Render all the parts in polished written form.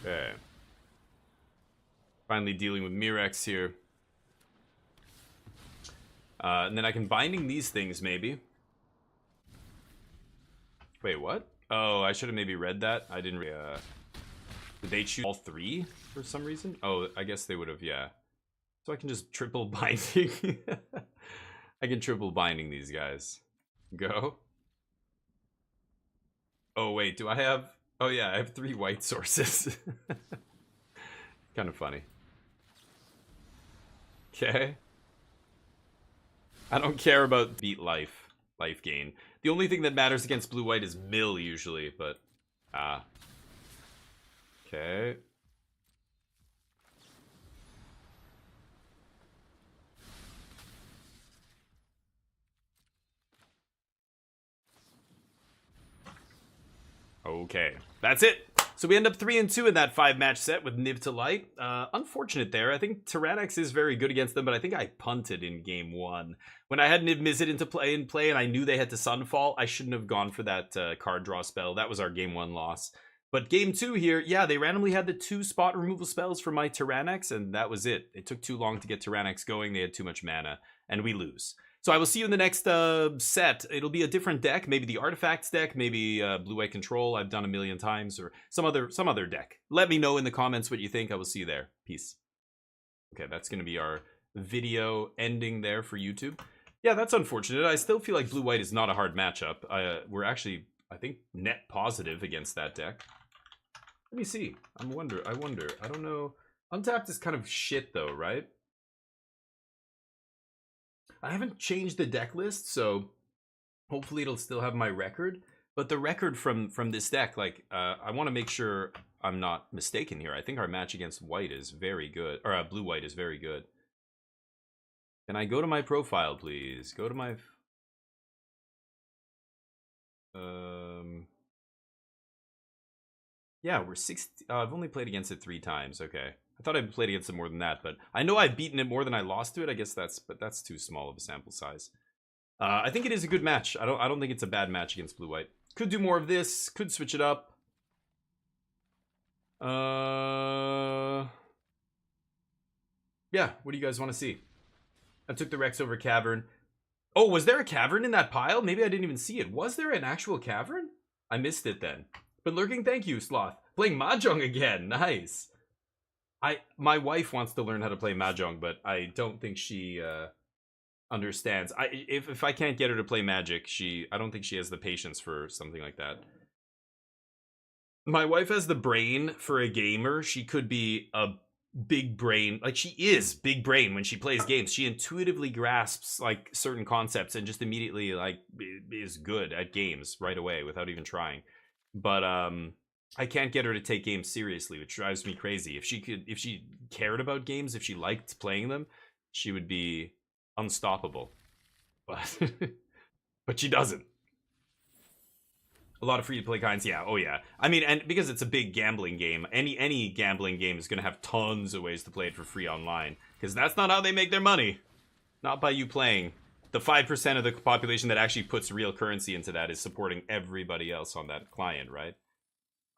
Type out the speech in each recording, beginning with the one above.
Okay. Finally dealing with Mirex here. And then I can binding these things, maybe. Wait, what? Oh, I should have maybe read that. I didn't did they choose all three for some reason? Oh, I guess they would have, yeah. So I can just triple binding. I can triple binding these guys. Go. Oh, wait, do I have... Oh, yeah, I have 3 white sources. Kind of funny. Okay. I don't care about beat life gain. The only thing that matters against blue-white is mill, usually, but... Okay. Okay, that's it. So we end up 3-2 in that 5-match set with Niv to Light. Unfortunate there. I think Tyranix is very good against them, but I think I punted in game 1. When I had Niv Mizzet into play and I knew they had to Sunfall, I shouldn't have gone for that card draw spell. That was our game 1 loss. But game 2 here, yeah, they randomly had the 2 spot removal spells for my Tyranix, and that was it. It took too long to get Tyranix going. They had too much mana, and we lose. So I will see you in the next set. It'll be a different deck, maybe the Artifacts deck, maybe Blue-White Control I've done a million times, or some other deck. Let me know in the comments what you think. I will see you there. Peace. Okay, that's going to be our video ending there for YouTube. Yeah, that's unfortunate. I still feel like Blue-White is not a hard matchup. We're actually, I think, net positive against that deck. Let me see. I wonder. I don't know. Untapped is kind of shit, though, right? I haven't changed the deck list, so hopefully it'll still have my record. But the record from this deck, like, I want to make sure I'm not mistaken here. I think our match against white is very good, or blue-white is very good. Can I go to my profile, please? Go to my... Yeah, we're 60... I've only played against it 3 times, okay. I thought I'd played against it more than that, but I know I've beaten it more than I lost to it. I guess that's too small of a sample size. I think it is a good match. I don't think it's a bad match against blue-white. Could do more of this. Could switch it up. Yeah, what do you guys want to see? I took the Rex over Cavern. Oh, was there a Cavern in that pile? Maybe I didn't even see it. Was there an actual Cavern? I missed it then. But lurking, thank you, Sloth. Playing Mahjong again. Nice. My wife wants to learn how to play Mahjong, but I don't think she understands. If I can't get her to play Magic, I don't think she has the patience for something like that. My wife has the brain for a gamer. She could be a big brain. Like, she is big brain when she plays games. She intuitively grasps, like, certain concepts and just immediately, like, is good at games right away without even trying. But, I can't get her to take games seriously, which drives me crazy. If she cared about games, if she liked playing them, she would be unstoppable. But but she doesn't. A lot of free-to-play kinds, yeah. Oh yeah. I mean, and because it's a big gambling game, any gambling game is going to have tons of ways to play it for free online, because that's not how they make their money. Not by you playing. The 5% of the population that actually puts real currency into that is supporting everybody else on that client, right?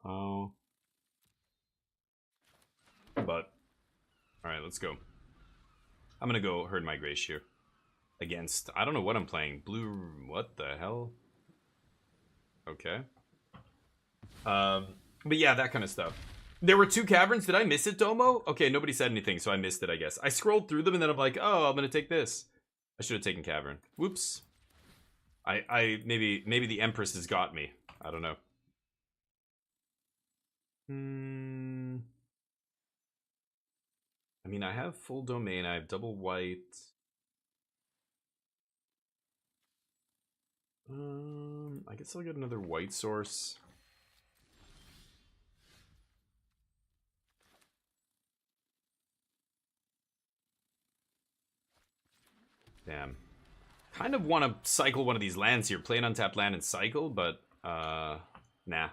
Oh. But, alright, let's go. I'm gonna go Herd My Grace here. Against, I don't know what I'm playing. Blue, what the hell? Okay. But yeah, that kind of stuff. There were 2 caverns. Did I miss it, Domo? Okay, nobody said anything, so I missed it, I guess. I scrolled through them and then I'm like, oh, I'm gonna take this. I should have taken cavern. Whoops. Maybe the Empress has got me. I don't know. I mean, I have full domain. I have double white. I guess I'll get another white source. Damn. Kind of want to cycle one of these lands here. Play an untapped land and cycle, but nah.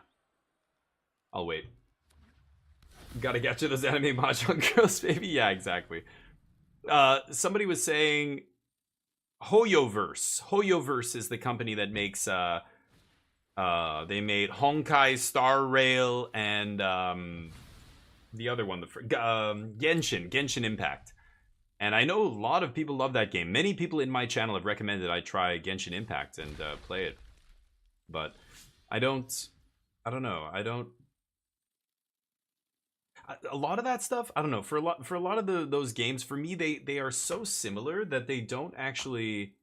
I'll wait. Gotta get to those anime Mahjong girls, baby. Yeah, exactly. Somebody was saying Hoyoverse. Hoyoverse is the company that makes They made Honkai Star Rail and the other one, Genshin Impact. And I know a lot of people love that game. Many people in my channel have recommended I try Genshin Impact and play it. But I don't know. A lot of that stuff, I don't know. For a lot of those games, for me, they are so similar that they don't actually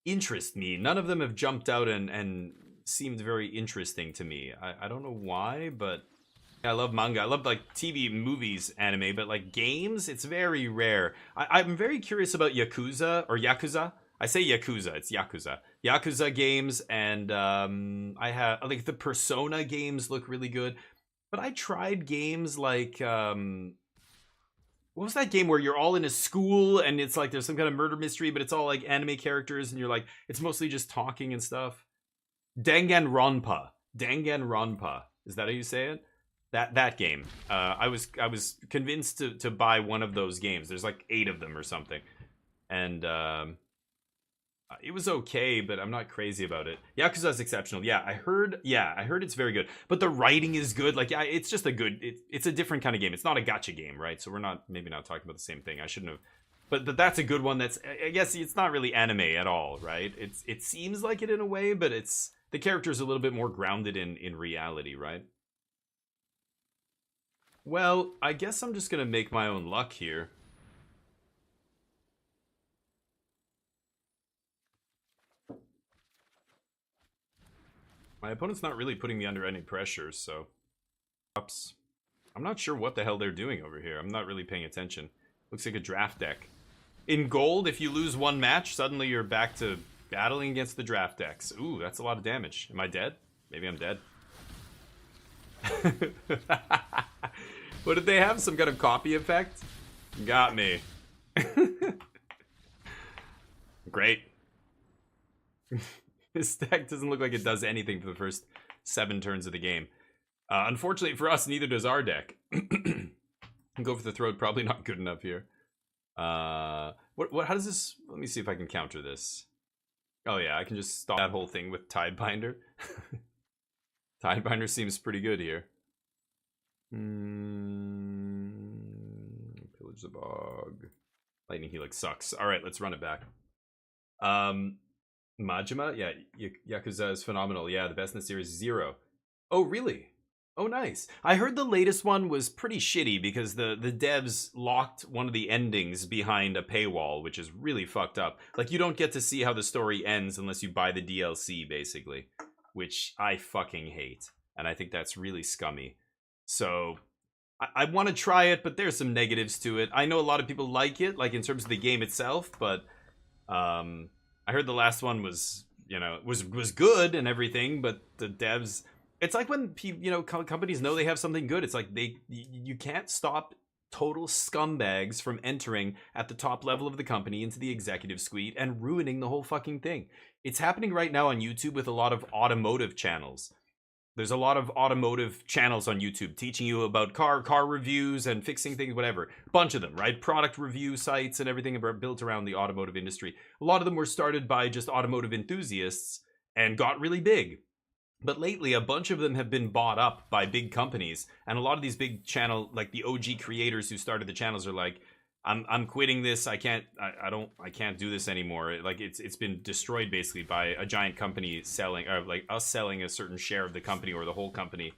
interest me. None of them have jumped out and seemed very interesting to me. I don't know why, but I love manga. I love like TV, movies, anime, but like games, it's very rare. I'm very curious about Yakuza. I say Yakuza, it's Yakuza. Yakuza games, and I have like the Persona games look really good. But I tried games like what was that game where you're all in a school and it's like there's some kind of murder mystery, but it's all like anime characters and you're like it's mostly just talking and stuff. Danganronpa. Danganronpa. Is that how you say it? That game. I was convinced to buy one of those games. There's like 8 of them or something, and it was okay, but I'm not crazy about it. Yakuza is exceptional. Yeah, I heard it's very good. But the writing is good. Like, it's just a good. It's a different kind of game. It's not a gacha game, right? So we're maybe not talking about the same thing. I shouldn't have. But that's a good one. That's, I guess it's not really anime at all, right? It seems like it in a way, but it's the character's a little bit more grounded in reality, right? Well, I guess I'm just gonna make my own luck here. My opponent's not really putting me under any pressure, so... Ups. I'm not sure what the hell they're doing over here. I'm not really paying attention. Looks like a draft deck. In gold, if you lose one match, suddenly you're back to battling against the draft decks. Ooh, that's a lot of damage. Am I dead? Maybe I'm dead. What, did they have? Some kind of copy effect? Got me. Great. This deck doesn't look like it does anything for the first 7 turns of the game. Unfortunately for us, neither does our deck. Go for the throat, probably not good enough here. How does this... Let me see if I can counter this. Oh yeah, I can just stop that whole thing with Tidebinder. Tidebinder seems pretty good here. Pillage the Bog. Lightning Helix sucks. Alright, let's run it back. Majima? Yeah, Yakuza is phenomenal. Yeah, the best in the series, 0. Oh, really? Oh, nice. I heard the latest one was pretty shitty because the devs locked one of the endings behind a paywall, which is really fucked up. Like, you don't get to see how the story ends unless you buy the DLC, basically. Which I fucking hate. And I think that's really scummy. So, I want to try it, but there's some negatives to it. I know a lot of people like it, like in terms of the game itself, but... I heard the last one was, you know, was good and everything, but the devs, it's like when companies know they have something good. It's like you can't stop total scumbags from entering at the top level of the company into the executive suite and ruining the whole fucking thing. It's happening right now on YouTube with a lot of automotive channels. There's a lot of automotive channels on YouTube teaching you about car reviews and fixing things, whatever. Bunch of them, right? Product review sites and everything are built around the automotive industry. A lot of them were started by just automotive enthusiasts and got really big. But lately, a bunch of them have been bought up by big companies. And a lot of these big channel, like the OG creators who started the channels are like, I'm quitting this. I can't do this anymore. Like it's been destroyed basically by a giant company selling, or like us selling a certain share of the company or the whole company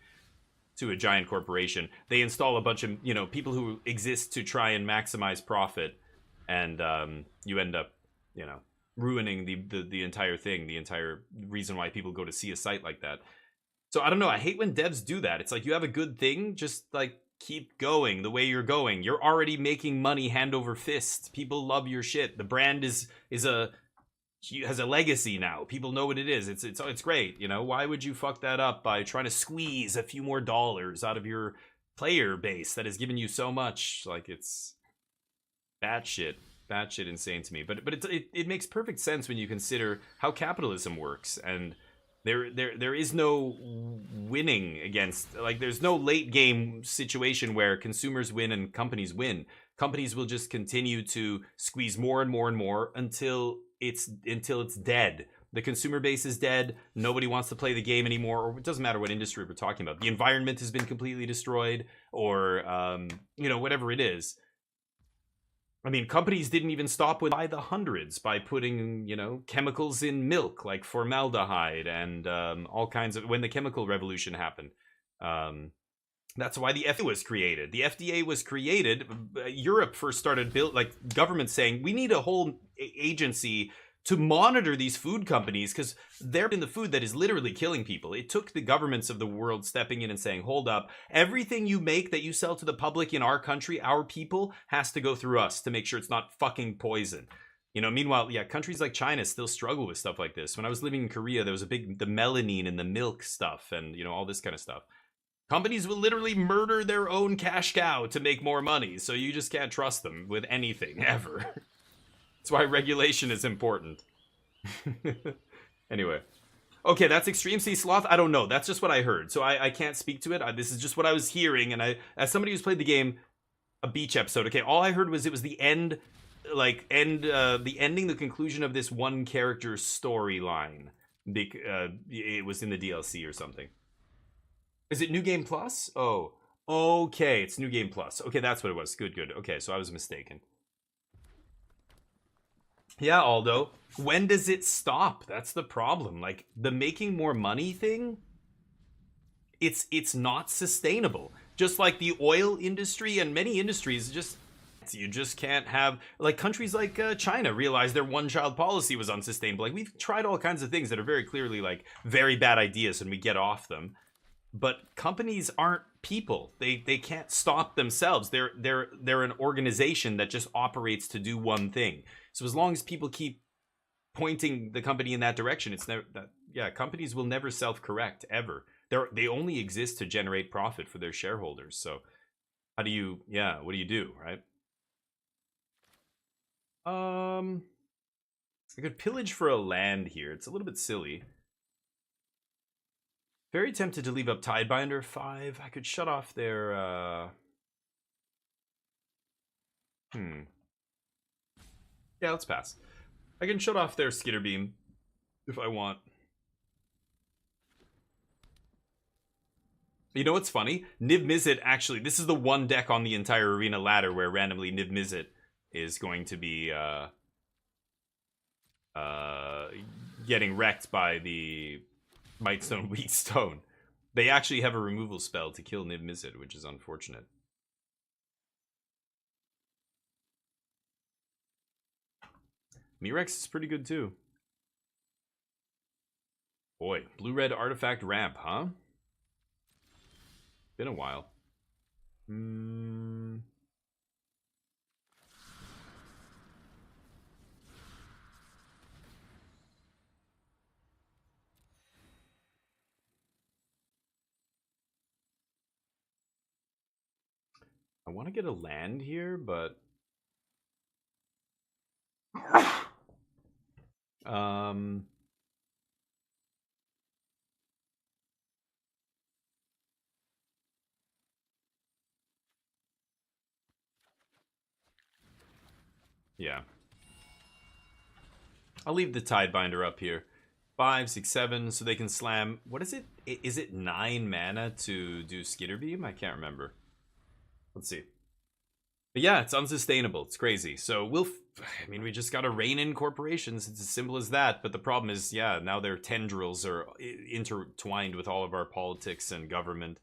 to a giant corporation. They install a bunch of, people who exist to try and maximize profit, and you end up, ruining the entire thing, the entire reason why people go to see a site like that. So I don't know. I hate when devs do that. It's like, you have a good thing, just like keep going the way you're going. You're already making money hand over fist. People love your shit. The brand has a legacy now. People know what it is. It's great. Why would you fuck that up by trying to squeeze a few more dollars out of your player base that has given you so much? Like, it's batshit insane to me. But it makes perfect sense when you consider how capitalism works, and there is no winning against, like, there's no late game situation where consumers win and companies win. Companies will just continue to squeeze more and more and more until it's dead. The consumer base is dead. Nobody wants to play the game anymore, or it doesn't matter what industry we're talking about. The environment has been completely destroyed, or whatever it is. I mean, companies didn't even stop by the hundreds by putting, chemicals in milk like formaldehyde and all kinds of. When the chemical revolution happened, that's why the FDA was created. The FDA was created. Europe first started government saying we need a whole agency to monitor these food companies because they're in the food that is literally killing people. It took the governments of the world stepping in and saying, hold up, everything you make that you sell to the public in our country, our people, has to go through us to make sure it's not fucking poison. Meanwhile, countries like China still struggle with stuff like this. When I was living in Korea, there was the melamine in the milk stuff and, all this kind of stuff. Companies will literally murder their own cash cow to make more money, so you just can't trust them with anything, ever. That's why regulation is important. Anyway. Okay, that's Extreme Sea Sloth. I don't know. That's just what I heard. So I can't speak to it. This is just what I was hearing. And as somebody who's played the game, a beach episode, okay, all I heard was it was the end, the ending, the conclusion of this one character's storyline. It was in the DLC or something. Is it New Game Plus? Oh, okay. It's New Game Plus. Okay, that's what it was. Good. Okay, so I was mistaken. Yeah, Aldo. When does it stop? That's the problem. Like, the making more money thing, it's not sustainable. Just like the oil industry and many industries, you just can't have, like, countries like China realized their one-child policy was unsustainable. Like, we've tried all kinds of things that are very clearly, like, very bad ideas and we get off them. But companies aren't people. They can't stop themselves. They're an organization that just operates to do one thing. So as long as people keep pointing the company in that direction, it's never that. Yeah, companies will never self-correct ever. They only exist to generate profit for their shareholders. So how do you? Yeah, what do you do, right? I could pillage for a land here. It's a little bit silly. Very tempted to leave up Tidebinder 5. I could shut off their Yeah, let's pass. I can shut off their Skitter Beam if I want. You know what's funny? Niv Mizzet, actually, this is the one deck on the entire arena ladder where randomly Niv Mizzet is going to be getting wrecked by the Mightstone Wheatstone. They actually have a removal spell to kill Niv Mizzet, which is unfortunate. Mirex is pretty good too. Boy, blue-red artifact ramp, huh? Been a while. I want to get a land here, but yeah. I'll leave the Tidebinder up here. 5, 6, 7, so they can slam. What is it? Is it 9 mana to do Skitter Beam? I can't remember. Let's see. But yeah, it's unsustainable. It's crazy. So we just gotta rein in corporations. It's as simple as that. But the problem is, yeah, now their tendrils are intertwined with all of our politics and government.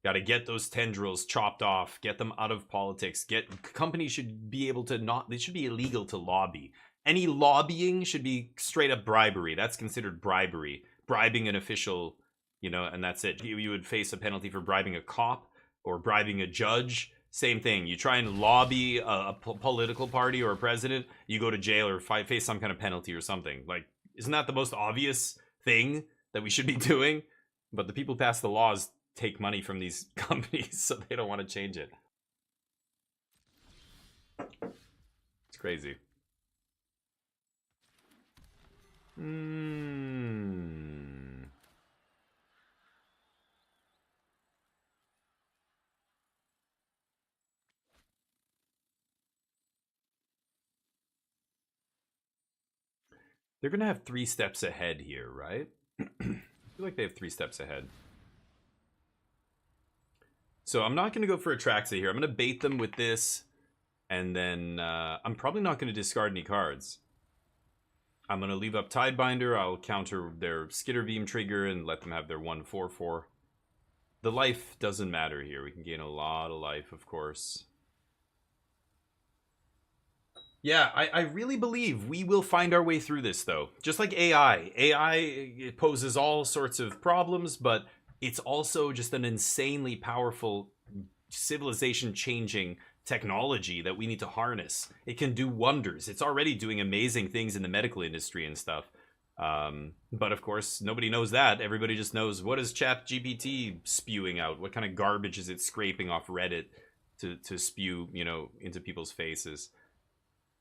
Gotta get those tendrils chopped off. Get them out of politics. Companies should be able to not. They should be illegal to lobby. Any lobbying should be straight up bribery. That's considered bribery. Bribing an official, and that's it. You would face a penalty for bribing a cop or bribing a judge. Same thing. You try and lobby a political party or a president, you go to jail or face some kind of penalty or something. Like, isn't that the most obvious thing that we should be doing? But the people who pass the laws take money from these companies, so they don't want to change it. It's crazy. They're gonna have 3 steps ahead here, right? I feel like they have 3 steps ahead. So I'm not gonna go for Atraxa here. I'm gonna bait them with this, and then I'm probably not gonna discard any cards. I'm gonna leave up Tidebinder. I'll counter their Skitterbeam trigger and let them have their 1/4/4. The life doesn't matter here. We can gain a lot of life, of course. Yeah, I really believe we will find our way through this, though. Just like AI. AI it poses all sorts of problems, but it's also just an insanely powerful civilization-changing technology that we need to harness. It can do wonders. It's already doing amazing things in the medical industry and stuff. But of course, nobody knows that. Everybody just knows, what is ChatGPT spewing out? What kind of garbage is it scraping off Reddit to spew, you know, into people's faces?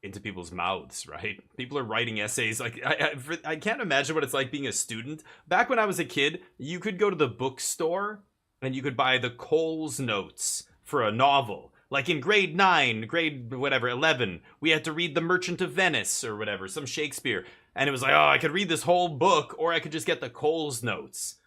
Into people's mouths, right? People are writing essays. Like, I can't imagine what it's like being a student. Back when I was a kid, you could go to the bookstore and you could buy the Coles Notes for a novel. Like in grade 9, grade whatever, 11, we had to read The Merchant of Venice or whatever, some Shakespeare. And it was like, oh, I could read this whole book, or I could just get the Coles Notes.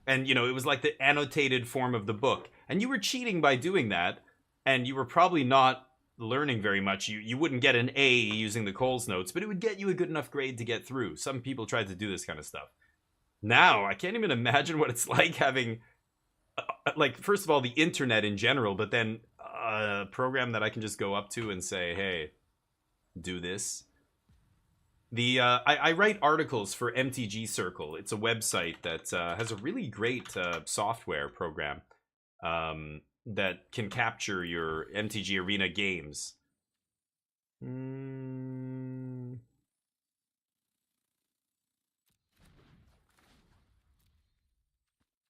And, you know, it was like the annotated form of the book. And you were cheating by doing that, and you were probably not learning very much. You wouldn't get an A using the Coles Notes, but it would get you a good enough grade to get through. Some people tried to do this kind of stuff. Now, I can't even imagine what it's like having, like, first of all, the internet in general, but then a program that I can just go up to and say, hey, do this. I write articles for MTG Circle. It's a website that has a really great software program that can capture your MTG Arena games.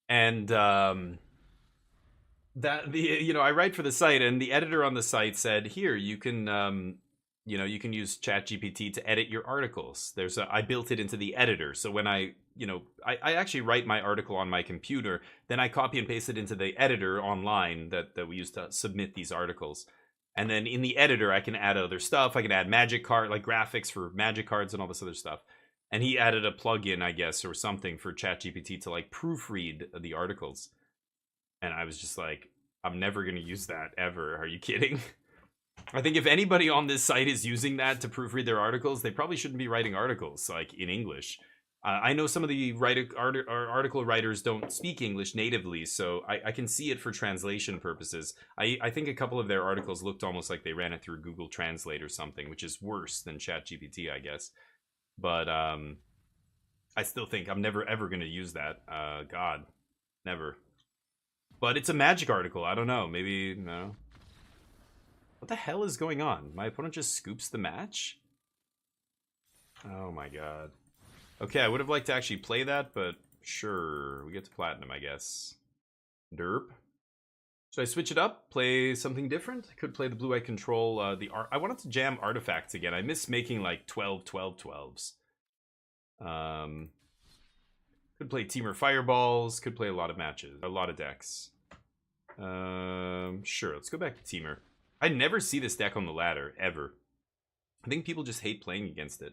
And that I write for the site, and the editor on the site said, here, you can you can use ChatGPT to edit your articles. I built it into the editor, so when I actually write my article on my computer, then I copy and paste it into the editor online that we use to submit these articles. And then in the editor, I can add other stuff. I can add magic card, like graphics for magic cards and all this other stuff. And he added a plugin, I guess, or something for ChatGPT to like proofread the articles. And I was just like, I'm never going to use that ever. Are you kidding? I think if anybody on this site is using that to proofread their articles, they probably shouldn't be writing articles like in English. I know some of the article writers don't speak English natively, so I can see it for translation purposes. I think a couple of their articles looked almost like they ran it through Google Translate or something, which is worse than ChatGPT, I guess. But I still think I'm never ever going to use that. God, never. But it's a Magic article. I don't know. Maybe, no. What the hell is going on? My opponent just scoops the match? Oh my god. Okay, I would have liked to actually play that, but sure. We get to Platinum, I guess. Derp. Should I switch it up? Play something different? I could play the Blue-Eye Control. I wanted to jam artifacts again. I miss making like 12/12/12s. Could play Temur Fireballs. Could play a lot of matches. A lot of decks. Sure, let's go back to Temur. I never see this deck on the ladder, ever. I think people just hate playing against it.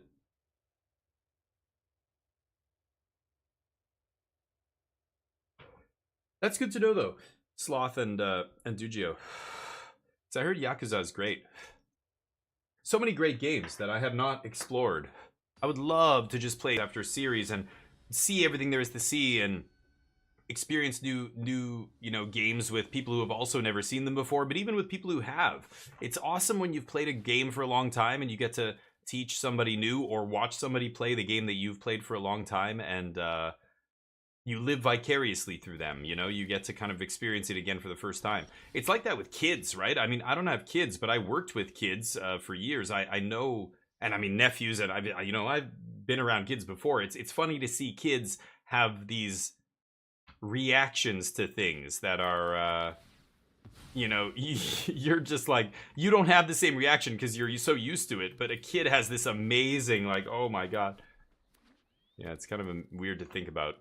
That's good to know, though. Sloth and Dugio. So I heard Yakuza is great. So many great games that I have not explored. I would love to just play after a series and see everything there is to see and experience new games with people who have also never seen them before, but even with people who have. It's awesome when you've played a game for a long time and you get to teach somebody new or watch somebody play the game that you've played for a long time, and you live vicariously through them. You get to kind of experience it again for the first time. It's like that with kids, right? I mean, I don't have kids, but I worked with kids for years. I know, and I mean nephews, and I've been around kids before. It's funny to see kids have these reactions to things that are you're just like, you don't have the same reaction because you're so used to it, but a kid has this amazing, like, oh my god. Yeah, it's kind of weird to think about,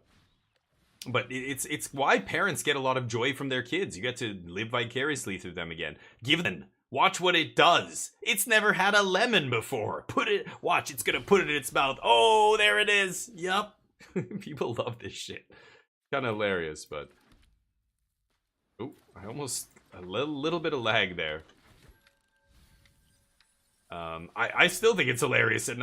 but it's why parents get a lot of joy from their kids. You get to live vicariously through them again. Give them Watch what it does. It's never had a lemon before. Watch, it's gonna put it in its mouth. Oh, there it is. Yup. People love this shit. Kind of hilarious, but... Oh, I almost... A little bit of lag there. I still think it's hilarious, and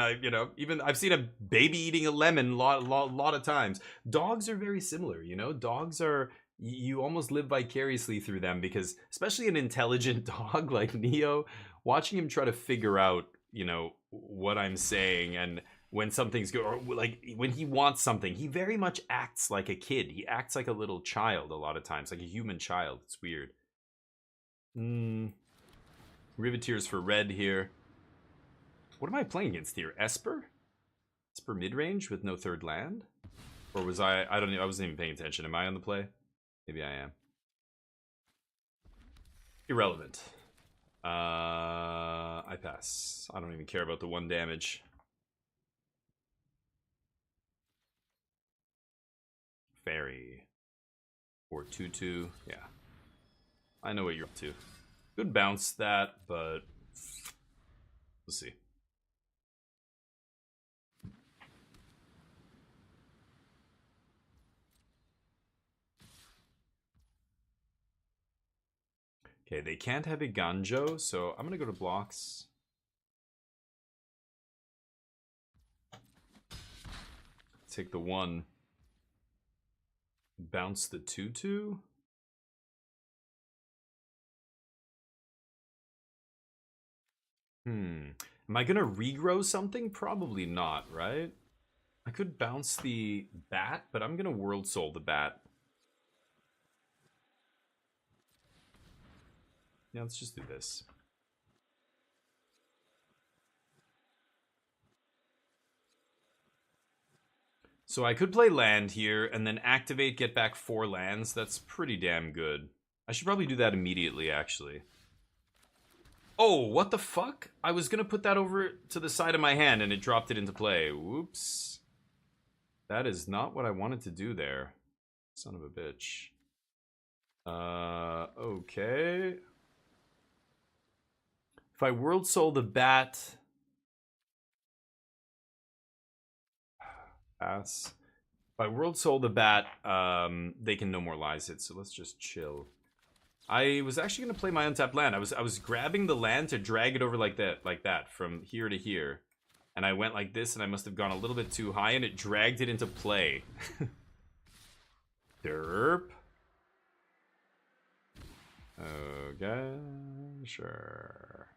even I've seen a baby eating a lemon lot of times. Dogs are very similar, Dogs are, you almost live vicariously through them, because especially an intelligent dog like Neo, watching him try to figure out, what I'm saying, and when something's good, or like when he wants something, he very much acts like a kid. He acts like a little child a lot of times, like a human child. It's weird. Riveteers for red here. What am I playing against here? Esper? Esper mid-range with no third land? Or was I don't know, I wasn't even paying attention. Am I on the play? Maybe I am. Irrelevant. I pass. I don't even care about the 1 damage. Fairy. Or 2/2. Yeah. I know what you're up to. Could bounce that, but we'll see. Okay, they can't have a Ganjo, so I'm gonna go to blocks. Take the 1. Bounce the 2/2. Am I gonna regrow something? Probably not, right? I could bounce the bat, but I'm gonna World Soul the bat. Yeah, let's just do this. So I could play land here and then activate, get back 4 lands. That's pretty damn good. I should probably do that immediately, actually. Oh, what the fuck? I was gonna put that over to the side of my hand and it dropped it into play. Whoops. That is not what I wanted to do there. Son of a bitch. Okay. If I World Soul the bat... Pass. If I World Soul the bat, they can No More Lies it, so let's just chill. I was actually gonna play my untapped land. I was grabbing the land to drag it over like that from here to here. And I went like this, and I must have gone a little bit too high, and it dragged it into play. Derp. Okay, sure.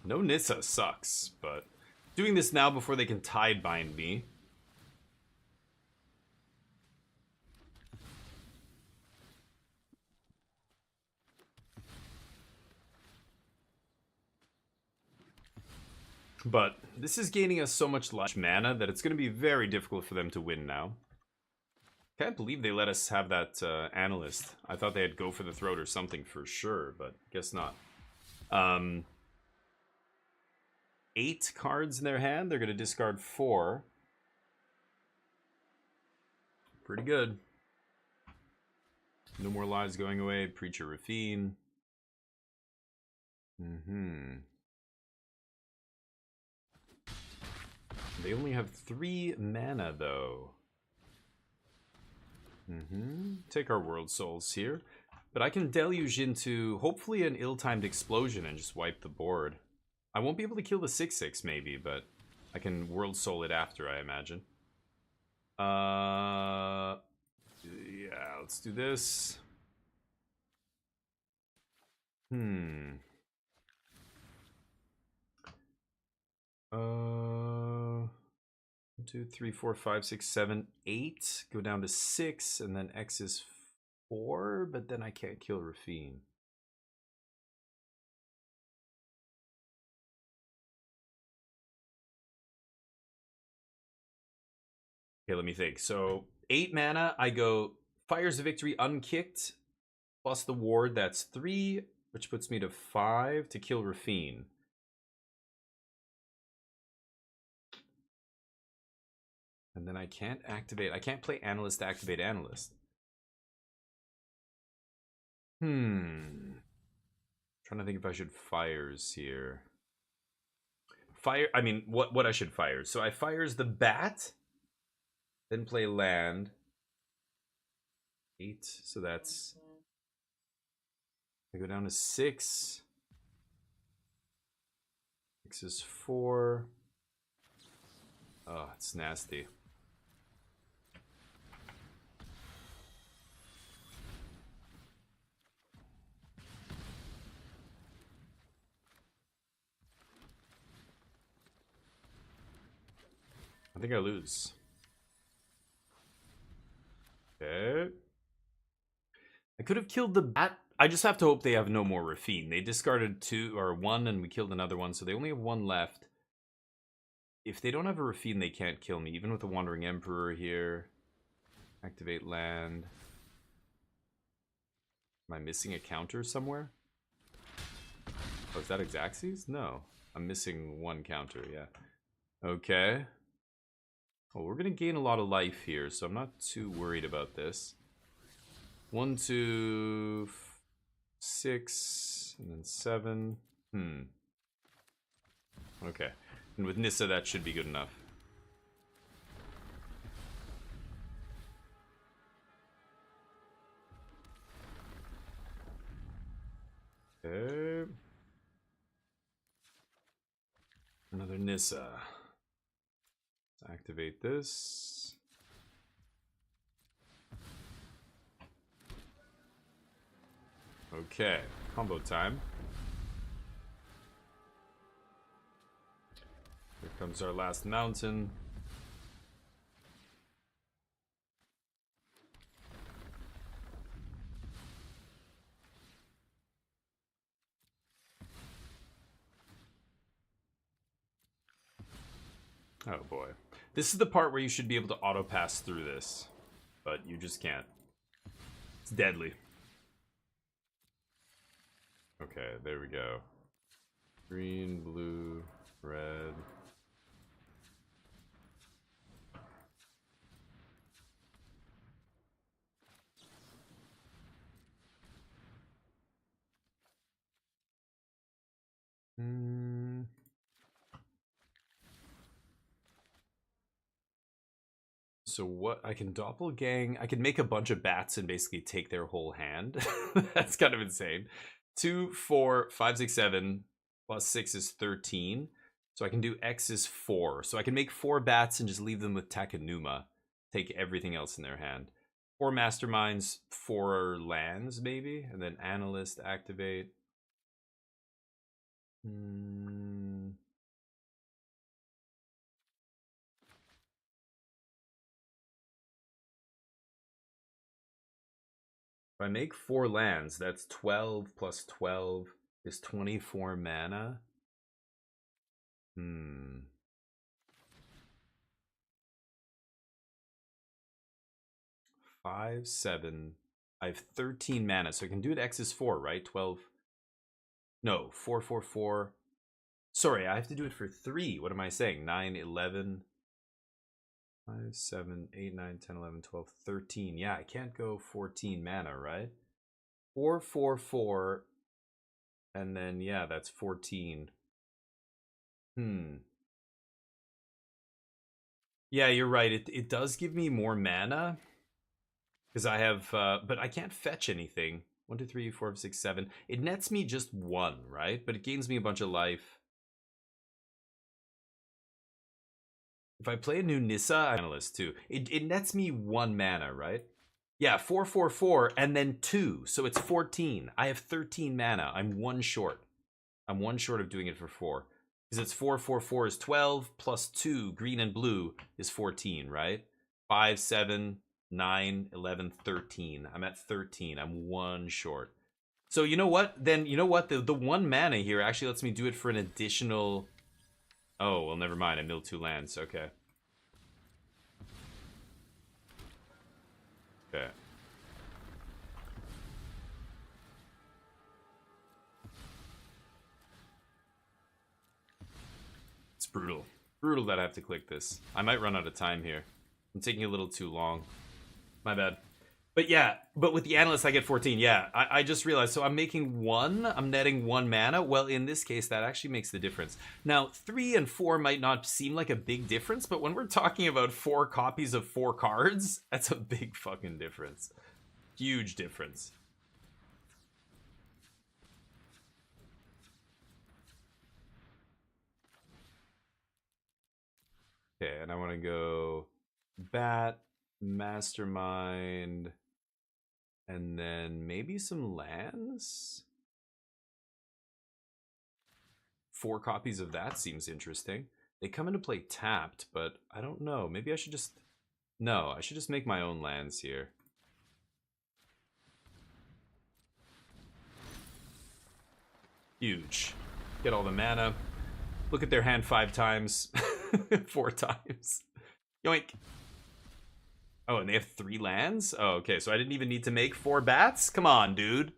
No Nissa sucks, but doing this now before they can Tide Bind me. But this is gaining us so much mana that it's going to be very difficult for them to win now. Can't believe they let us have that analyst. I thought they'd go for the throat or something for sure, but guess not. 8 cards in their hand. They're going to discard 4. Pretty good. No More Lies going away. Preacher Rafine. They only have 3 mana, though. Take our World Souls here. But I can deluge into, hopefully, an ill-timed explosion and just wipe the board. I won't be able to kill the 6/6, maybe, but I can World Soul it after, I imagine. Yeah, let's do this. 1, 2, 3, 4, 5, 6, 7, 8. Go down to 6, and then X is 4, but then I can't kill Rafine. Okay, let me think. So 8 mana, I go Fires of Victory unkicked, plus the ward, that's 3, which puts me to 5 to kill Rafine. And then I can't play Analyst to activate Analyst. Trying to think if I should Fires here. I mean, what I should Fires. So I Fires the Bat, then play land. 8, so that's... I go down to 6. 6 is 4. Oh, it's nasty. I think I lose. Okay. I could have killed the bat. I just have to hope they have no more Rafine. They discarded 2 or 1 and we killed another one, so they only have 1 left. If they don't have a Rafine, they can't kill me, even with the Wandering Emperor here. Activate land. Am I missing a counter somewhere? Oh, is that Xaxes? No. I'm missing 1 counter, yeah. Okay. Well, we're going to gain a lot of life here, so I'm not too worried about this. 1, 2, 6, and then 7. Okay. And with Nissa, that should be good enough. Okay. Another Nissa. Let's activate this. Okay, combo time. Here comes our last mountain. Oh boy. This is the part where you should be able to auto pass through this, but you just can't. It's deadly. Okay, there we go. Green, blue, red. So what, I can doppelgang, I can make a bunch of bats and basically take their whole hand. That's kind of insane. 2, 4, 5, 6, 7, plus 6 is 13. So I can do X is 4. So I can make 4 bats and just leave them with Takenuma. Take everything else in their hand. 4 masterminds, 4 lands maybe, and then Analyst activate. If I make 4 lands, that's 12 plus 12 is 24 mana. 5, 7. I have 13 mana, so I can do it X is 4, right? 12. No, 4, 4, 4. Sorry, I have to do it for 3. What am I saying? 9, 11. 5, 7, 8, 9, 10, 11, 12, 13. Yeah, I can't go 14 mana, right? 4, 4, 4. And then, yeah, that's 14. Yeah, you're right. It does give me more mana. Because I have, but I can't fetch anything. 1, 2, 3, 4, 5, 6, 7. It nets me just 1, right? But it gains me a bunch of life. If I play a new Nissa, Analyst too. It nets me 1 mana, right? Yeah, 4, 4, 4, and then 2. So it's 14. I have 13 mana. I'm 1 short. I'm 1 short of doing it for 4. Because it's 4, 4, 4 is 12, plus 2, green and blue, is 14, right? 5, 7, 9, 11, 13. I'm at 13. I'm 1 short. So you know what? Then, you know what? The 1 mana here actually lets me do it for an additional... Oh, well, never mind. I milled 2 lands. Okay. Brutal. Brutal that I have to click this. I might run out of time here. I'm taking a little too long. My bad. But yeah, but with the Analyst I get 14. Yeah, I just realized. So I'm making one. I'm netting 1 mana. Well, in this case, that actually makes the difference. Now, 3 and 4 might not seem like a big difference, but when we're talking about 4 copies of 4 cards, that's a big fucking difference. Huge difference. Okay, and I want to go Bat, Mastermind, and then maybe some lands? 4 copies of that seems interesting. They come into play tapped, but I don't know. Maybe I should just... No, I should just make my own lands here. Huge. Get all the mana. Look at their hand 5 times. 4 times. Yoink. Oh, and they have 3 lands? Oh, okay, so I didn't even need to make 4 bats? Come on, dude.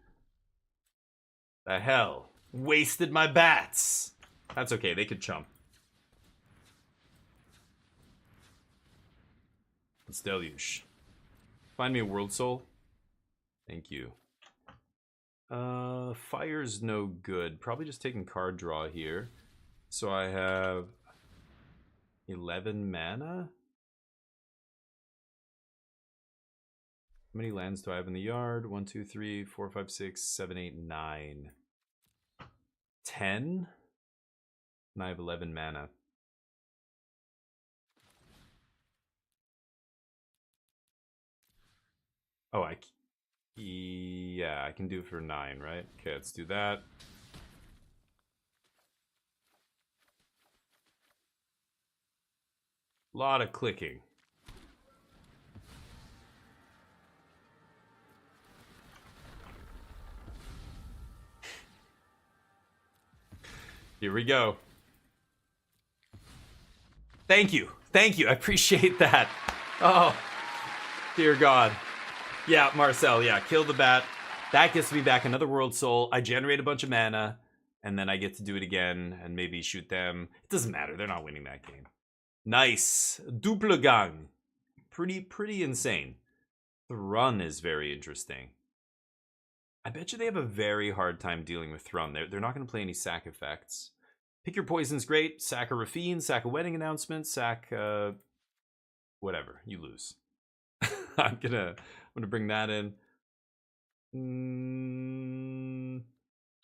The hell? Wasted my bats. That's okay, they could chump. Let's Deluge. Find me a World Soul. Thank you. Fire's no good. Probably just taking card draw here. So I have 11 mana. How many lands do I have in the yard? 1, 2, 3, 4, 5, 6, 7, 8, 9. 10? And I have 11 mana. Oh, yeah, I can do it for 9, right? Okay, let's do that. Lot of clicking. Here we go. Thank you. Thank you. I appreciate that. Oh, dear God. Yeah, Marcel, yeah, kill the bat. That gets me back another World Soul. I generate a bunch of mana, and then I get to do it again and maybe shoot them. It doesn't matter. They're not winning that game. Nice. Double gang. Pretty insane. Thrun is very interesting. I bet you they have a very hard time dealing with Thrun. They're not going to play any sack effects. Pick your poison's great. Sack a Rafine, sack a wedding announcement, sack whatever. You lose. I'm gonna bring that in.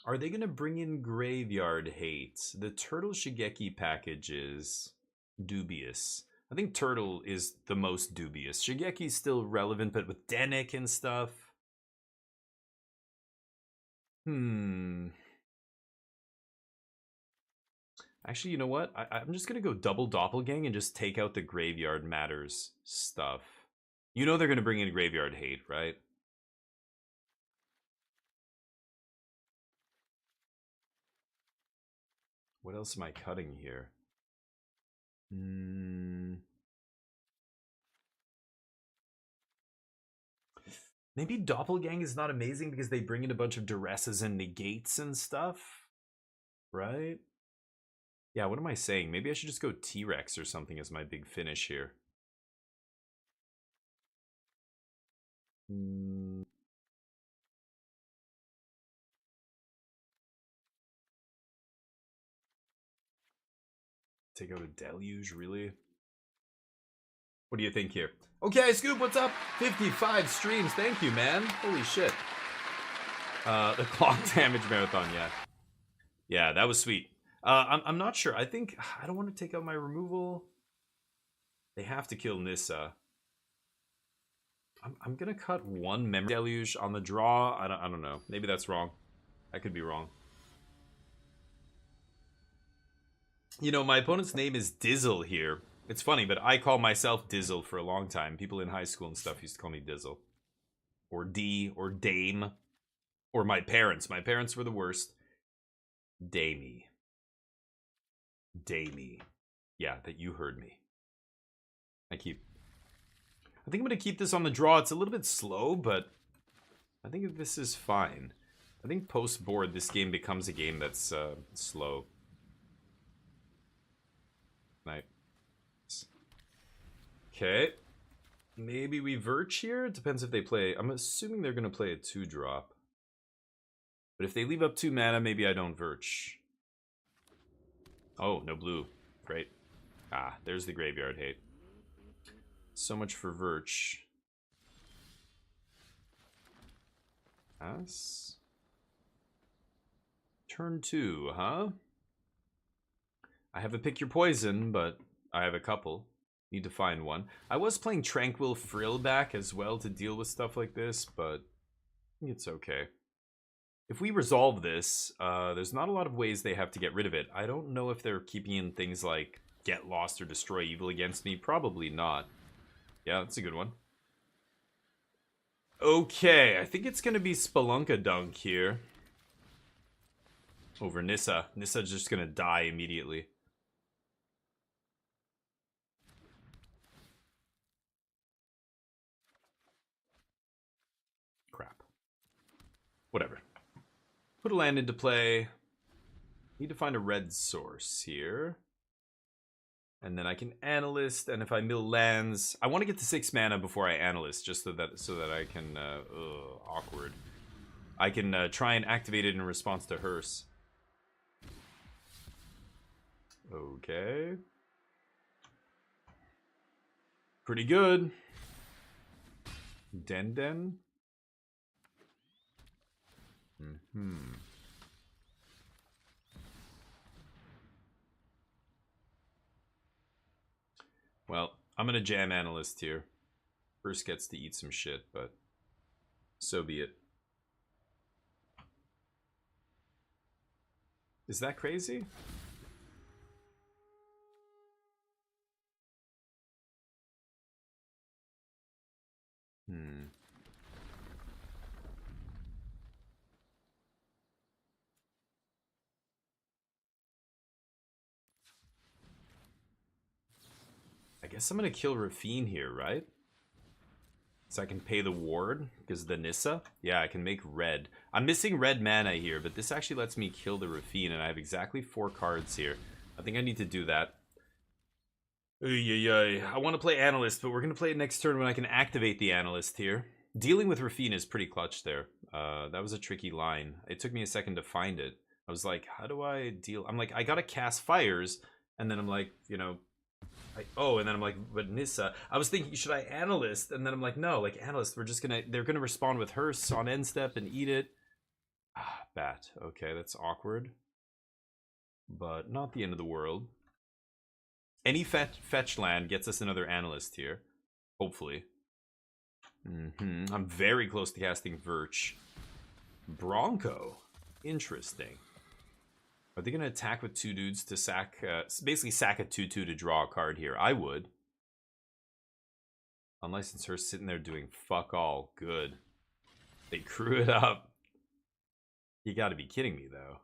Are they gonna bring in Graveyard Hate? The Turtle Shigeki package is dubious. I think Turtle is the most dubious. Shigeki's still relevant, but with Denick and stuff. Actually, you know what? I'm just gonna go double Doppelgang and just take out the Graveyard Matters stuff. You know they're gonna bring in Graveyard Hate, right? What else am I cutting here? Maybe Doppelgang is not amazing because they bring in a bunch of duresses and negates and stuff, right? Yeah, what am I saying? Maybe I should just go T-Rex or something as my big finish here. Take out a Deluge, really? What do you think here? Okay, Scoop, what's up? 55 streams, thank you, man. Holy shit. The clock damage marathon, yeah. Yeah, that was sweet. I'm not sure. I think I don't want to take out my removal. They have to kill Nissa. I'm gonna cut 1 Memory Deluge on the draw. I don't know. Maybe that's wrong. I could be wrong. You know, my opponent's name is Dizzle here. It's funny, but I call myself Dizzle for a long time. People in high school and stuff used to call me Dizzle. Or D, or Dame. Or my parents. My parents were the worst. Damey. Damey. Yeah, that you heard me. I think I'm going to keep this on the draw. It's a little bit slow, but I think this is fine. I think post-board, this game becomes a game that's slow. Nice. Okay. Maybe we Verch here? It depends if they play. I'm assuming they're going to play a 2-drop. But if they leave up 2 mana, maybe I don't Verch. Oh, no blue. Great. Ah, there's the graveyard hate. So much for Verch. Pass. Turn 2, huh? I have a pick your poison, but I have a couple. Need to find one. I was playing Tranquil Frillback as well to deal with stuff like this, but I think it's okay. If we resolve this, there's not a lot of ways they have to get rid of it. I don't know if they're keeping in things like Get Lost or Destroy Evil against me. Probably not. Yeah, that's a good one. Okay, I think it's going to be Spelunka Dunk here. Over Nissa. Nissa's just going to die immediately. Crap. Whatever. Put a land into play. Need to find a red source here. And then I can Analyst, and if I mill lands... I want to get to 6 mana before I Analyst, just so that I can... awkward. I can try and activate it in response to Hearse. Okay. Pretty good. Den. Well, I'm gonna jam Analyst here. First gets to eat some shit, but so be it. Is that crazy? I guess I'm gonna kill Rafine here, right? So I can pay the ward, because the Nissa. Yeah, I can make red. I'm missing red mana here, but this actually lets me kill the Rafine, and I have exactly 4 cards here. I think I need to do that. I want to play Analyst, but we're going to play it next turn when I can activate the Analyst here. Dealing with Rafine is pretty clutch there. That was a tricky line. It took me a second to find it. I was like, how do I deal? I'm like, I gotta cast Fires, and then I'm like, you know... and then I'm like, but Nissa. I was thinking, should I Analyst? And then I'm like, no, like Analyst, they're gonna respond with Hearse on end step and eat it. Ah, Bat. Okay, that's awkward. But not the end of the world. Any fetch land gets us another Analyst here. Hopefully. I'm very close to casting Verch. Bronco. Interesting. Are they going to attack with 2 dudes to sack... basically sack a 2-2 to draw a card here? I would. Unlicensed Hearse sitting there doing fuck all. Good. They crew it up. You gotta be kidding me, though.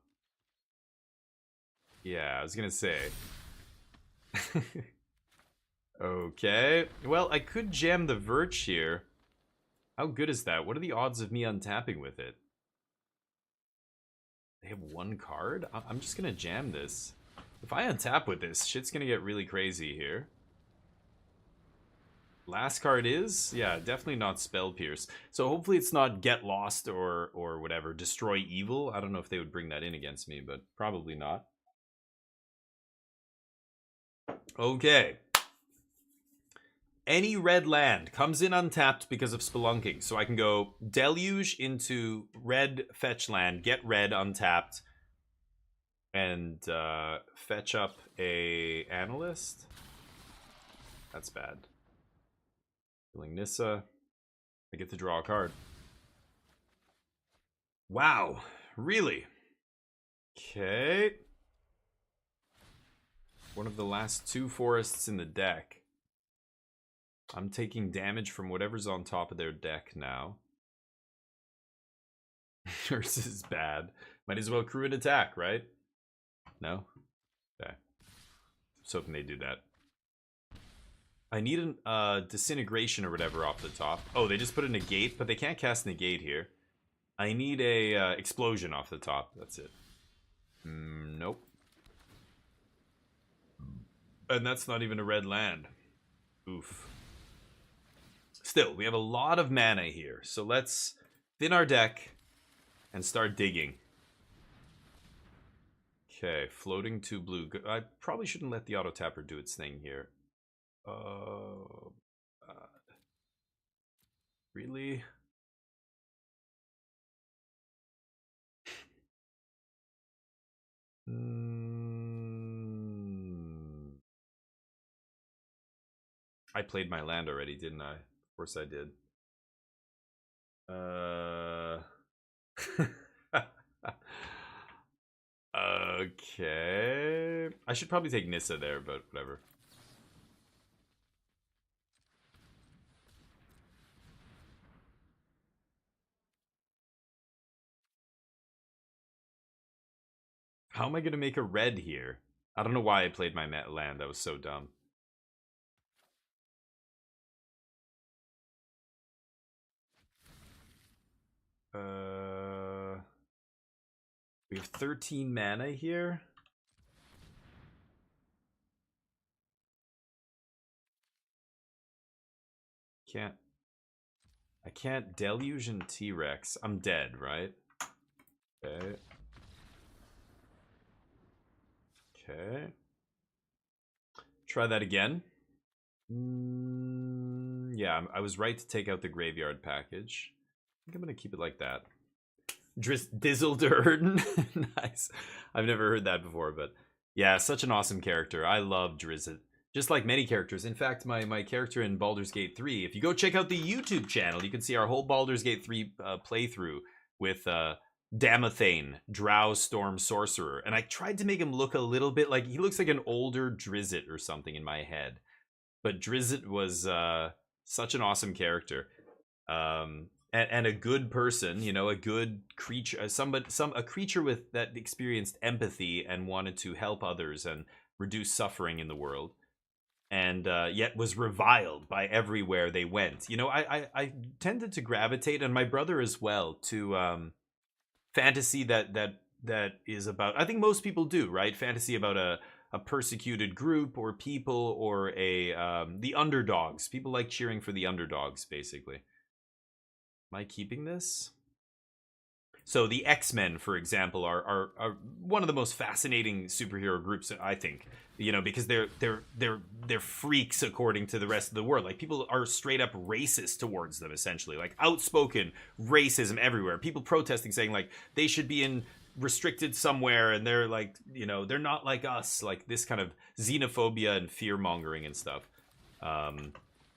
Yeah, I was going to say... Okay. Well, I could jam the Verch here. How good is that? What are the odds of me untapping with it? They have 1 card? I'm just gonna jam this. If I untap with this, shit's gonna get really crazy here. Last card is? Yeah, definitely not Spell Pierce. So hopefully it's not Get Lost or whatever. Destroy Evil. I don't know if they would bring that in against me, but probably not. Okay. Any red land comes in untapped because of Spelunking. So I can go Deluge into red fetch land, get red untapped, and fetch up a Analyst. That's bad. Killing Nissa. I get to draw a card. Wow. Really? Okay. One of the last 2 forests in the deck. I'm taking damage from whatever's on top of their deck now. Yours is bad. Might as well crew an attack, right? No? Okay. Just hoping they do that. I need a Disintegration or whatever off the top. Oh, they just put a Negate, but they can't cast Negate here. I need a Explosion off the top. That's it. Nope. And that's not even a red land. Oof. Still, we have a lot of mana here. So let's thin our deck and start digging. Okay, floating 2 blue. I probably shouldn't let the auto tapper do its thing here. Really? I played my land already, didn't I? Of course I did. Okay. I should probably take Nissa there, but whatever. How am I going to make a red here? I don't know why I played my land. That was so dumb. We have 13 mana here. I can't Deluge and T-Rex. I'm dead, right? Okay. Okay. Try that again. Yeah, I was right to take out the graveyard package. I think I'm gonna keep it like that. Dizzledurn. Nice. I've never heard that before, but yeah, such an awesome character. I love Drizzit. Just like many characters. In fact, my character in Baldur's Gate 3, if you go check out the YouTube channel, you can see our whole Baldur's Gate 3 playthrough with Damathane, Drow Storm Sorcerer. And I tried to make him look a little bit like, he looks like an older Drizzit or something in my head. But Drizzit was such an awesome character. And a good person, you know, a good creature, a creature with that experienced empathy and wanted to help others and reduce suffering in the world. And yet was reviled by everywhere they went. You know, I tended to gravitate, and my brother as well, to fantasy that is about, I think most people do, right? Fantasy about a persecuted group or people or the underdogs. People like cheering for the underdogs, basically. Am I keeping this? So the X-Men, for example, are one of the most fascinating superhero groups, I think. You know, because they're freaks according to the rest of the world. Like, people are straight up racist towards them, essentially. Like, outspoken racism everywhere. People protesting, saying like they should be restricted somewhere, and they're like, you know, they're not like us. Like, this kind of xenophobia and fear mongering and stuff,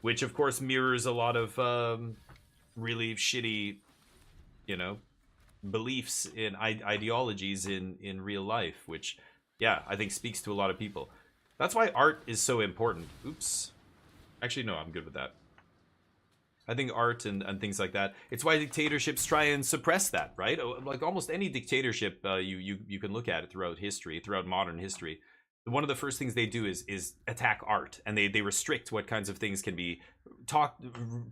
which of course mirrors a lot of really shitty, you know, beliefs in ideologies in real life, which, yeah, I think speaks to a lot of people. That's why art is so important. Oops. Actually, no, I'm good with that. I think art and things like that, it's why dictatorships try and suppress that, right? Like almost any dictatorship you can look at it throughout history, throughout modern history. One of the first things they do is attack art, and they restrict what kinds of things can be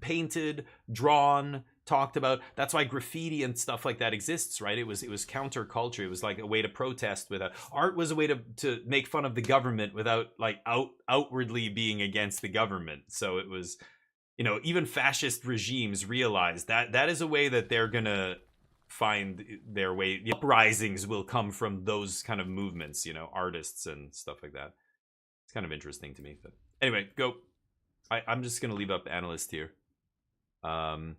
painted, drawn, talked about. That's why graffiti and stuff like that exists, right? It was counterculture. It was like a way to protest art was a way to make fun of the government without like outwardly being against the government. So it was, you know, even fascist regimes realize that is a way that they're gonna find their way. The uprisings will come from those kind of movements, you know, artists and stuff like that. It's kind of interesting to me. But anyway, go. I'm just gonna leave up analyst here. I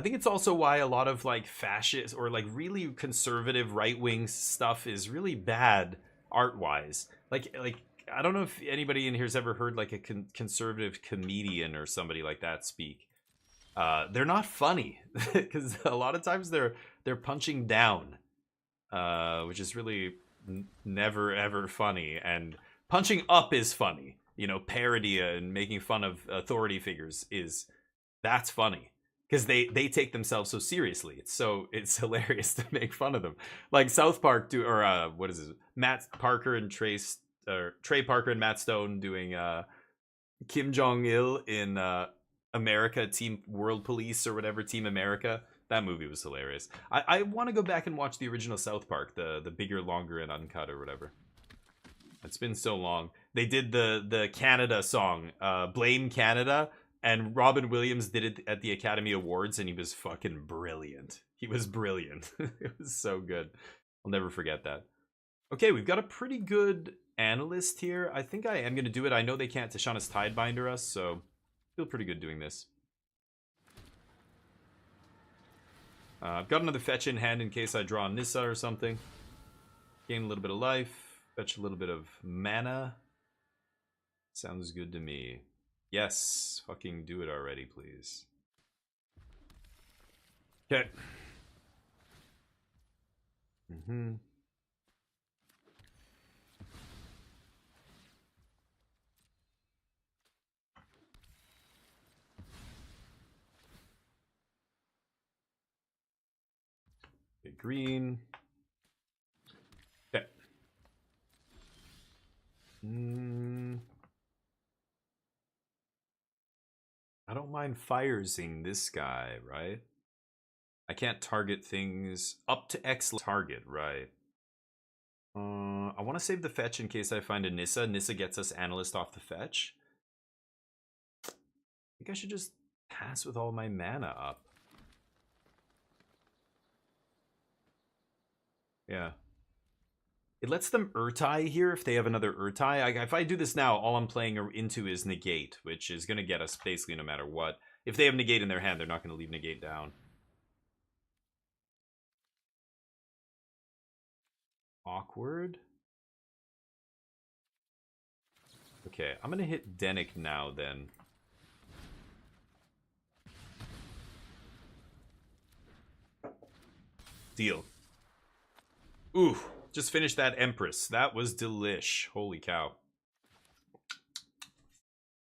think it's also why a lot of like fascist or like really conservative right-wing stuff is really bad art-wise. Like I don't know if anybody in here's ever heard like a conservative comedian or somebody like that speak. They're not funny because a lot of times they're punching down, which is really never ever funny. And punching up is funny. You know, parody and making fun of authority figures that's funny because they take themselves so seriously. It's hilarious to make fun of them. Like South Park what is it? Matt Parker and Trey Parker and Matt Stone doing Kim Jong-il in America, Team World Police or whatever, Team America. That movie was hilarious. I want to go back and watch the original South Park, the bigger, longer, and uncut or whatever. It's been so long. They did the Canada song, Blame Canada, and Robin Williams did it at the Academy Awards, and he was fucking brilliant. He was brilliant. It was so good. I'll never forget that. Okay, we've got a pretty good analyst here. I think I am going to do it. I know they can't Tishana's Tidebinder us, so I feel pretty good doing this. I've got another fetch in hand in case I draw Nissa or something. Gain a little bit of life. Fetch a little bit of mana. Sounds good to me. Yes. Fucking do it already, please. Okay. Mm-hmm. Okay, green. Okay. I don't mind firesing this guy, right? I can't target things up to X target, right? I want to save the fetch in case I find a Nissa. Nissa gets us Analyst off the fetch. I think I should just pass with all my mana up. Yeah. It lets them Urtai here if they have another Urtai. If I do this now, all I'm playing into is Negate, which is going to get us basically no matter what. If they have Negate in their hand, they're not going to leave Negate down. Awkward. Okay, I'm going to hit Dennick now then. Deal. Ooh, just finished that Empress. That was delish. Holy cow.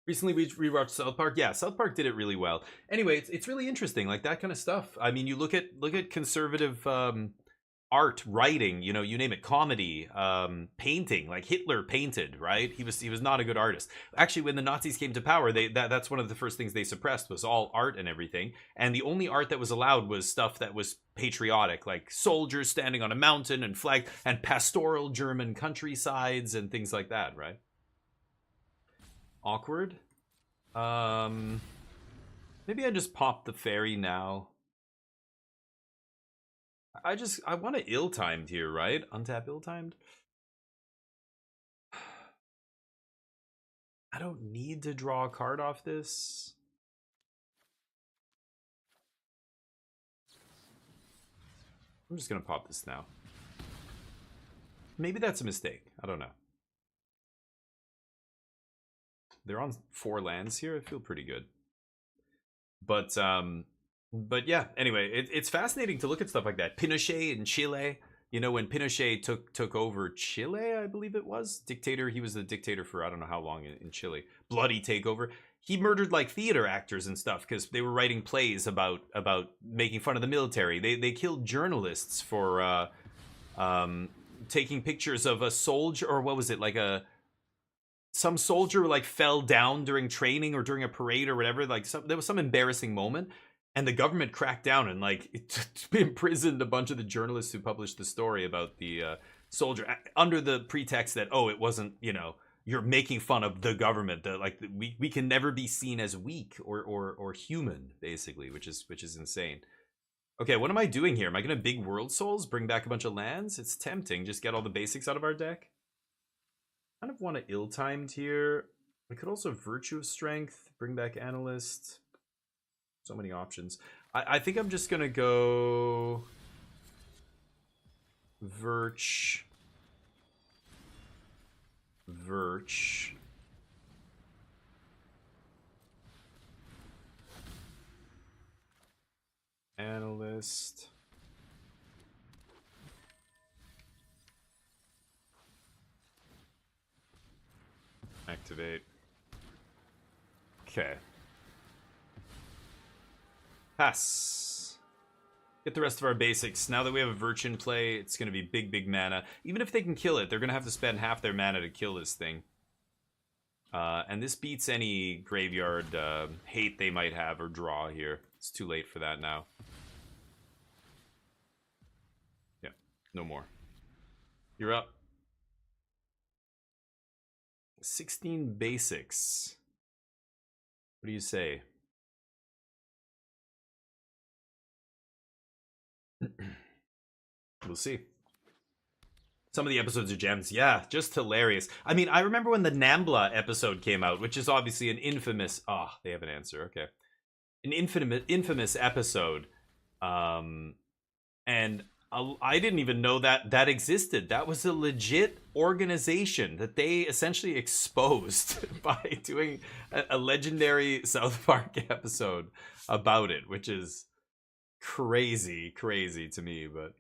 Recently we rewatched South Park. Yeah, South Park did it really well. Anyway, it's really interesting, like that kind of stuff. I mean, you look at conservative art, writing, you know, you name it, comedy, painting, like Hitler painted, right? He was not a good artist. Actually, when the Nazis came to power, that's one of the first things they suppressed was all art and everything. And the only art that was allowed was stuff that was patriotic, like soldiers standing on a mountain and flag and pastoral German countrysides and things like that, right? Awkward. Maybe I just pop the fairy now. I want to ill-timed here, right? Untap ill-timed. I don't need to draw a card off this. I'm just gonna pop this now. Maybe that's a mistake. I don't know. They're on 4 lands here. I feel pretty good. But yeah, anyway, it's fascinating to look at stuff like that. Pinochet in Chile, you know, when Pinochet took over Chile, I believe it was, dictator. He was the dictator for I don't know how long in Chile. Bloody takeover. He murdered like theater actors and stuff because they were writing plays about making fun of the military. They killed journalists for taking pictures of a soldier, or what was it, like some soldier like fell down during training or during a parade or whatever. Like there was some embarrassing moment, and the government cracked down and like imprisoned a bunch of the journalists who published the story about the soldier under the pretext that, oh, it wasn't, you know, you're making fun of the government. We can never be seen as weak or human, basically, which is insane. Okay, what am I doing here? Am I gonna big World Souls, bring back a bunch of lands? It's tempting. Just get all the basics out of our deck. Kind of want to ill-timed here. I could also Virtue of Strength, bring back Analyst. So many options. I think I'm just gonna go Virch, Analyst. Activate. Okay. Pass. Get the rest of our basics. Now that we have a Virtue in play, it's going to be big mana. Even if they can kill it, they're going to have to spend half their mana to kill this thing. And this beats any graveyard hate they might have or draw here. It's too late for that now. Yeah, no more. You're up. 16 basics. What do you say? We'll see. Some of the episodes are gems. Yeah, just hilarious. I mean, I remember when the Nambla episode came out, which is obviously an infamous... Oh, they have an answer. Okay. An infamous episode. And I didn't even know that existed. That was a legit organization that they essentially exposed by doing a legendary South Park episode about it, which is crazy to me. But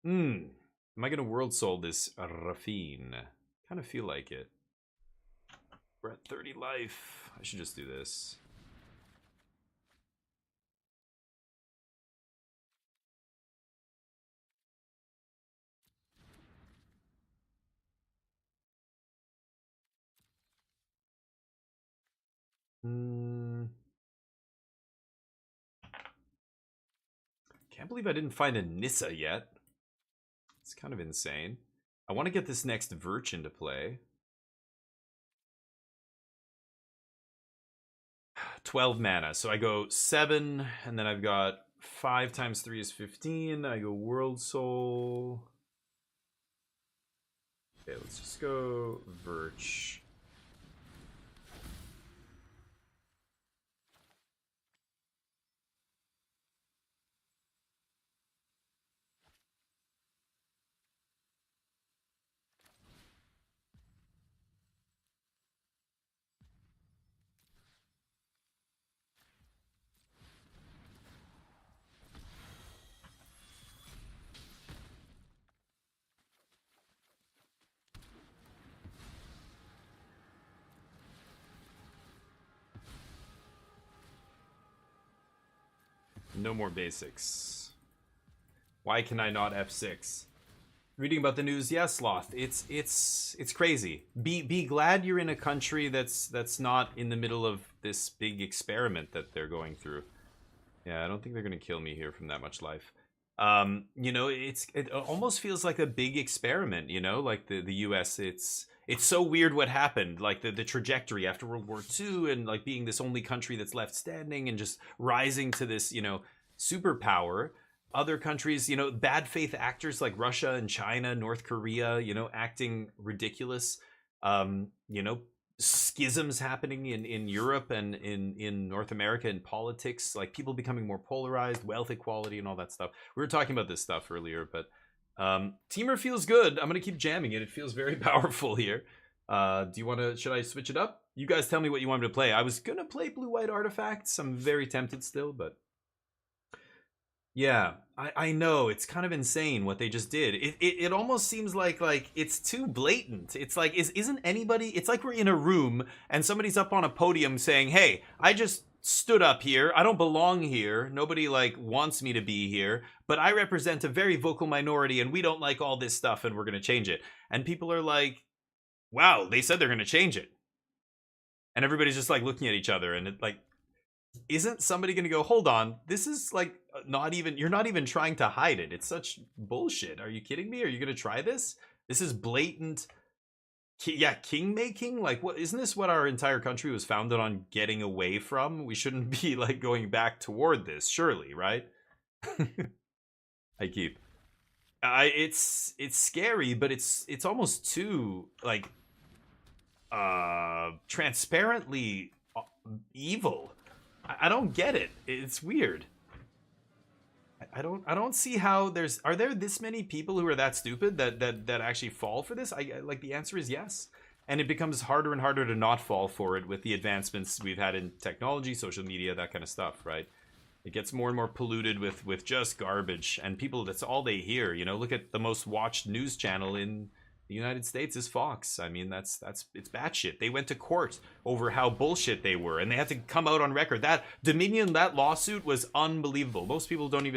am I gonna world soul this Rafine? Kind of feel like it. We're at 30 life. I should just do this. Can't believe I didn't find a Nissa yet. It's kind of insane. I want to get this next Virch into play. 12 mana. So I go 7, and then I've got 5 times 3 is 15. I go World Soul. Okay, let's just go Virch. No more basics. Why can I not F6? Reading about the news, yes, Sloth. It's crazy. Be glad you're in a country that's not in the middle of this big experiment that they're going through. Yeah, I don't think they're gonna kill me here from that much life. You know, it almost feels like a big experiment. You know, like the U.S. It's so weird what happened, like the trajectory after World War II, and like being this only country that's left standing and just rising to this, you know, superpower. Other countries, you know, bad faith actors like Russia and China, North Korea, you know, acting ridiculous. You know, schisms happening in Europe and in North America in politics, like people becoming more polarized, wealth equality and all that stuff. We were talking about this stuff earlier, but Teamer feels good. I'm gonna keep jamming it. It feels very powerful here. Do you want to? Should I switch it up? You guys tell me what you want me to play. I was gonna play blue-white artifacts. I'm very tempted still, but yeah, I know it's kind of insane what they just did. It almost seems like it's too blatant. It's like isn't anybody? It's like we're in a room and somebody's up on a podium saying, "Hey, I just stood up here. I don't belong here. Nobody like wants me to be here, but I represent a very vocal minority and we don't like all this stuff and we're going to change it." And people are like, "Wow, they said they're going to change it." And everybody's just like looking at each other and it like isn't somebody going to go, "Hold on, this is like not even, you're not even trying to hide it. It's such bullshit. Are you kidding me? Are you going to try this? This is blatant, yeah, king making. Like, what, isn't this what our entire country was founded on getting away from? We shouldn't be like going back toward this, surely, right?" I keep. It's scary, but it's almost too like transparently evil. I don't get it. It's weird. I don't see how are there this many people who are that stupid that actually fall for this? I like the answer is yes. And it becomes harder and harder to not fall for it with the advancements we've had in technology, social media, that kind of stuff, right? It gets more and more polluted with just garbage, and people, that's all they hear. You know, look at the most watched news channel in the United States is Fox. I mean, it's batshit. They went to court over how bullshit they were, and they had to come out on record. That Dominion, that lawsuit was unbelievable. Most people didn't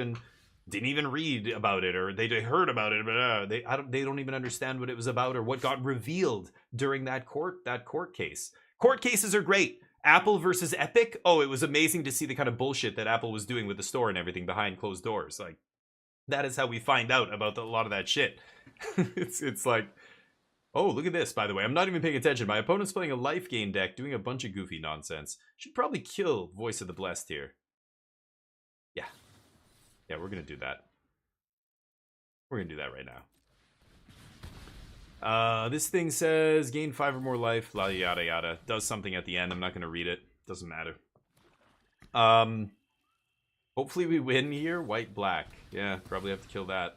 even read about it, or they heard about it, but they don't even understand what it was about or what got revealed during that court case. Court cases are great. Apple versus Epic. Oh, it was amazing to see the kind of bullshit that Apple was doing with the store and everything behind closed doors. Like, that is how we find out about a lot of that shit. It's like, Oh, look at this, by the way. I'm not even paying attention. My opponent's playing a life gain deck, doing a bunch of goofy nonsense. Should probably kill Voice of the Blessed here. Yeah. Yeah, we're going to do that. We're going to do that right now. This thing says, gain 5 or more life, yada yada. Does something at the end. I'm not going to read it. Doesn't matter. Hopefully we win here. White, black. Yeah, probably have to kill that.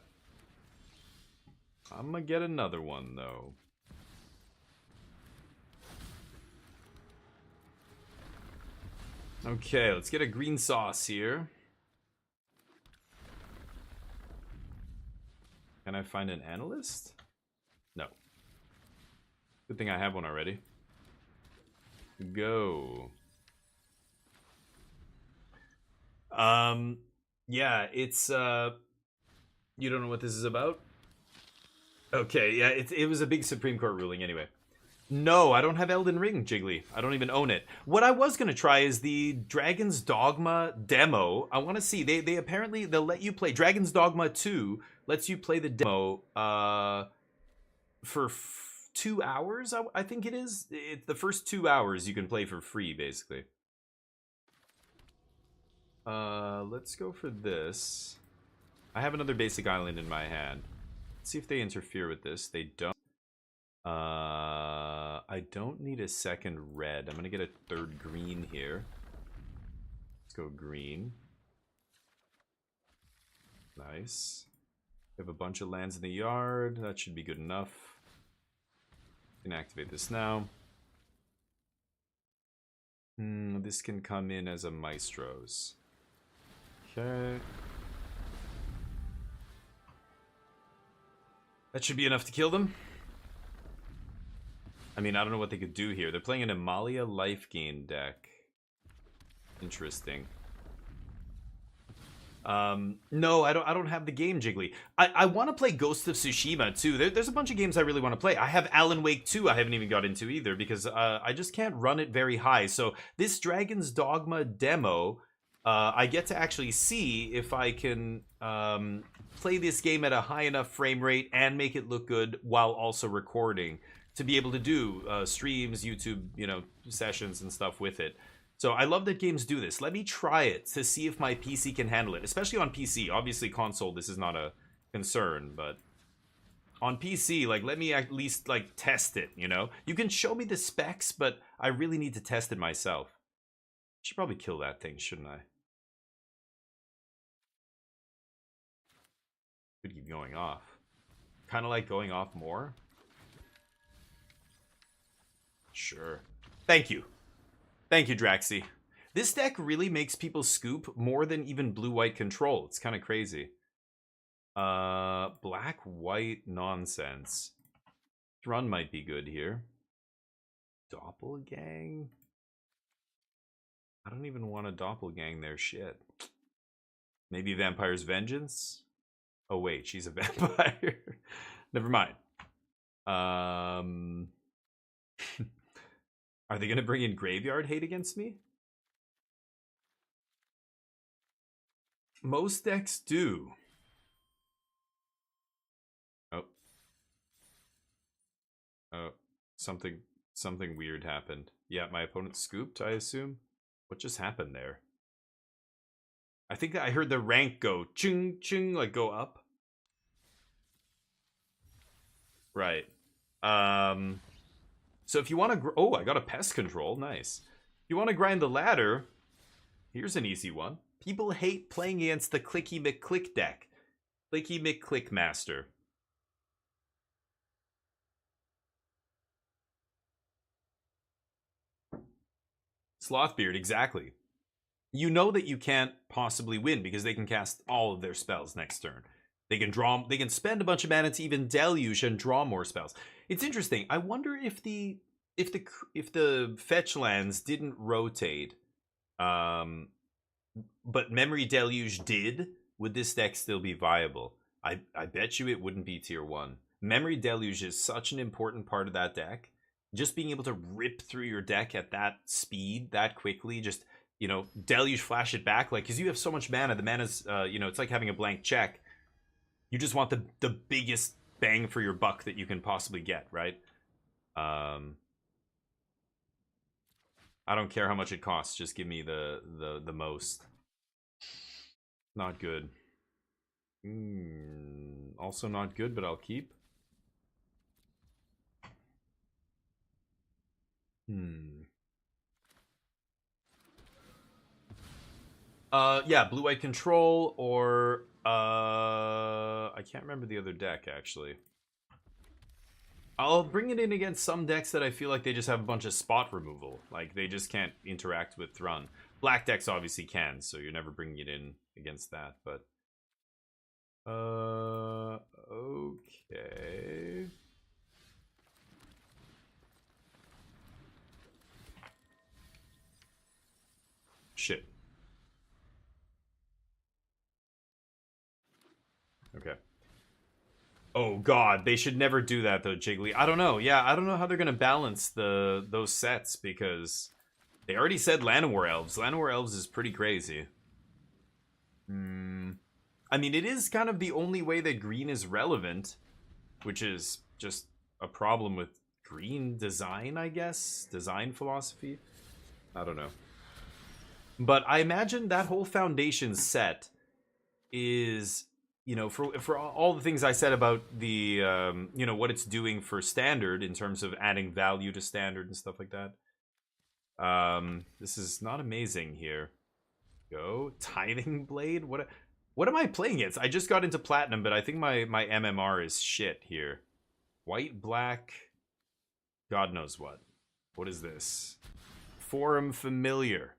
I'm going to get another one, though. Okay, let's get a green sauce here. Can I find an analyst? No. Good thing I have one already. Go. Yeah, it's, you don't know what this is about? Okay, yeah, it was a big Supreme Court ruling anyway. No, I don't have Elden Ring, Jiggly. I don't even own it. What I was gonna try is the Dragon's Dogma demo. I want to see. They apparently they'll let you play Dragon's Dogma 2. Lets you play the demo for 2 hours. I think it is. The first 2 hours you can play for free, basically. Let's go for this. I have another basic island in my hand. Let's see if they interfere with this. They don't. I don't need a second red. I'm gonna get a third green here. Let's go green. Nice. We have a bunch of lands in the yard. That should be good enough. Can activate this now. This can come in as a Maestro's. Okay. That should be enough to kill them. I mean, I don't know what they could do here. They're playing an Amalia life gain deck. Interesting. No, I don't have the game, Jiggly. I want to play Ghost of Tsushima too. There's a bunch of games I really want to play. I have Alan Wake 2 I haven't even got into either because I just can't run it very high. So this Dragon's Dogma demo, I get to actually see if I can play this game at a high enough frame rate and make it look good while also recording to be able to do streams, YouTube, sessions and stuff with it. So I love that games do this. Let me try it to see if my PC can handle it, especially on PC. Obviously, console, this is not a concern, but on PC, like, let me at least, like, test it, You can show me the specs, but I really need to test it myself. Should probably kill that thing, shouldn't I? Could keep going off. Kind of like going off more. Sure. Thank you. Thank you, Draxi. This deck really makes people scoop more than even blue-white control. It's kind of crazy. Black-white nonsense. Run might be good here. Doppelgang? I don't even want to doppelgang their shit. Maybe Vampire's Vengeance? Oh, wait, she's a vampire. Never mind. Are they going to bring in Graveyard Hate against me? Most decks do. Oh, something weird happened. Yeah, my opponent scooped, I assume. What just happened there? I think that I heard the rank go ching ching, like go up. Right. So if you want to, oh, I got a pest control, nice. If you want to grind the ladder, here's an easy one. People hate playing against the Clicky McClick deck. Clicky McClick Master. Slothbeard, exactly. You know that you can't possibly win because they can cast all of their spells next turn. They can spend a bunch of mana to even deluge and draw more spells. It's interesting. I wonder if the fetch lands didn't rotate, but Memory Deluge did, would this deck still be viable? I bet you it wouldn't be tier 1. Memory Deluge is such an important part of that deck. Just being able to rip through your deck at that speed, that quickly, just, Deluge flash it back, like, because you have so much mana, the mana's, it's like having a blank check. You just want the biggest bang for your buck that you can possibly get, right? I don't care how much it costs. Just give me the most. Not good. Also not good, but I'll keep. Yeah, blue-white control or I can't remember the other deck actually. I'll bring it in against some decks that I feel like they just have a bunch of spot removal. Like, they just can't interact with Thrun. Black decks obviously can, so you're never bringing it in against that, but... Okay... Shit. Okay. Oh god, they should never do that though, Jiggly. I don't know. Yeah, I don't know how they're gonna balance those sets because they already said Llanowar Elves. Llanowar Elves is pretty crazy. I mean, it is kind of the only way that green is relevant, which is just a problem with green design, I guess. Design philosophy. I don't know. But I imagine that whole foundation set is, you know, for all the things I said about the you know, what it's doing for standard in terms of adding value to standard and stuff like that. This is not amazing here. Go Tithing Blade. What am I playing against? I just got into platinum, but I think my MMR is shit here. White, black, God knows what. What is this? Forum Familiar.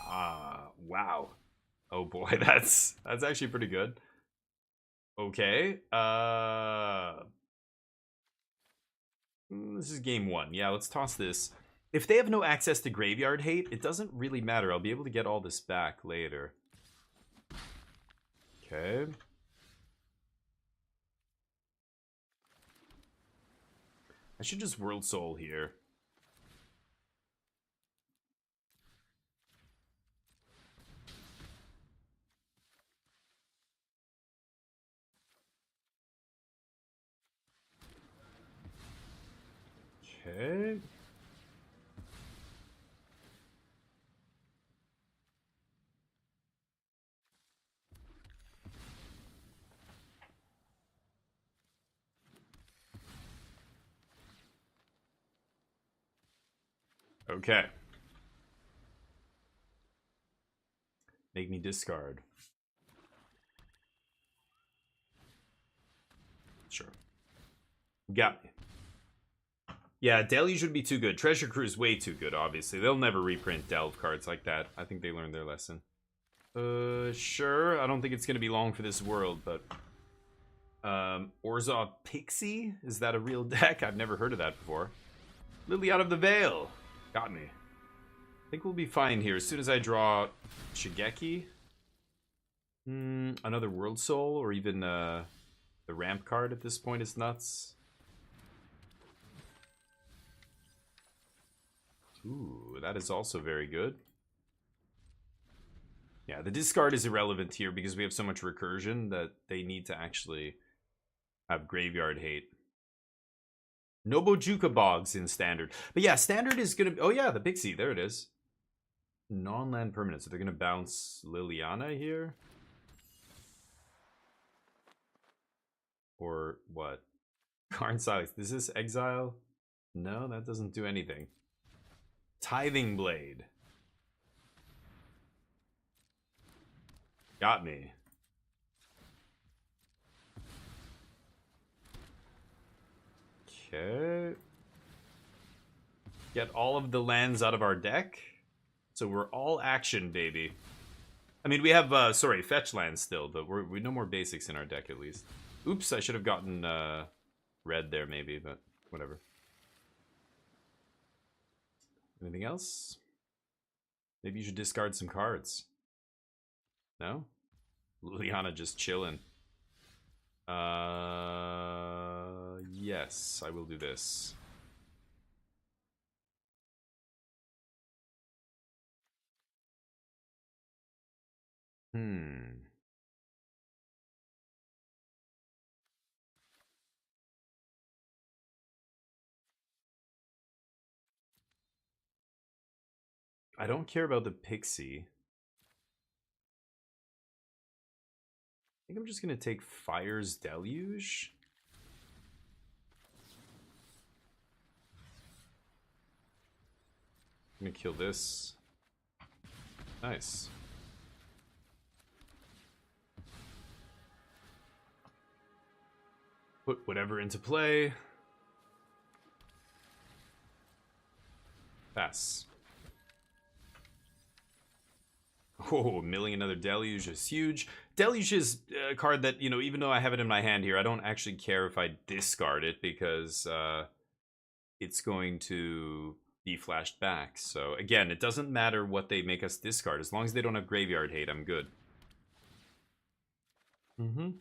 Wow. Oh boy, that's actually pretty good. Okay. This is game 1. Yeah, let's toss this. If they have no access to Graveyard Hate, it doesn't really matter. I'll be able to get all this back later. Okay. I should just World Soul here. Okay. Okay. Make me discard. Sure. Got me. Yeah, Deluge would be too good. Treasure Cruise way too good, obviously. They'll never reprint Delve cards like that. I think they learned their lesson. Sure. I don't think it's going to be long for this world, but... Orzhov Pixie? Is that a real deck? I've never heard of that before. Lily out of the Veil. Got me. I think we'll be fine here. As soon as I draw Shigeki. Another World Soul, or even the ramp card at this point is nuts. Ooh, that is also very good. Yeah, the discard is irrelevant here because we have so much recursion that they need to actually have Graveyard Hate. Nobojuka Bogs in Standard. But yeah, Standard is going to... Oh yeah, the Pixie. There it is. Non-land permanent. So they're going to bounce Liliana here? Or what? Karn Silex. Is this Exile? No, that doesn't do anything. Tithing Blade. Got me. Okay. Get all of the lands out of our deck. So we're all action, baby. I mean, we have, sorry, fetch lands still, but we no more basics in our deck, at least. Oops, I should have gotten, red there, maybe, but whatever. Anything else? Maybe you should discard some cards. No? Liliana just chilling. Yes, I will do this. I don't care about the Pixie. I think I'm just going to take Fire's Deluge. I'm going to kill this. Nice. Put whatever into play. Pass. Oh, milling another Deluge is huge. Deluge is a card that, you know, even though I have it in my hand here, I don't actually care if I discard it because it's going to be flashed back. So, again, it doesn't matter what they make us discard. As long as they don't have Graveyard Hate, I'm good. That's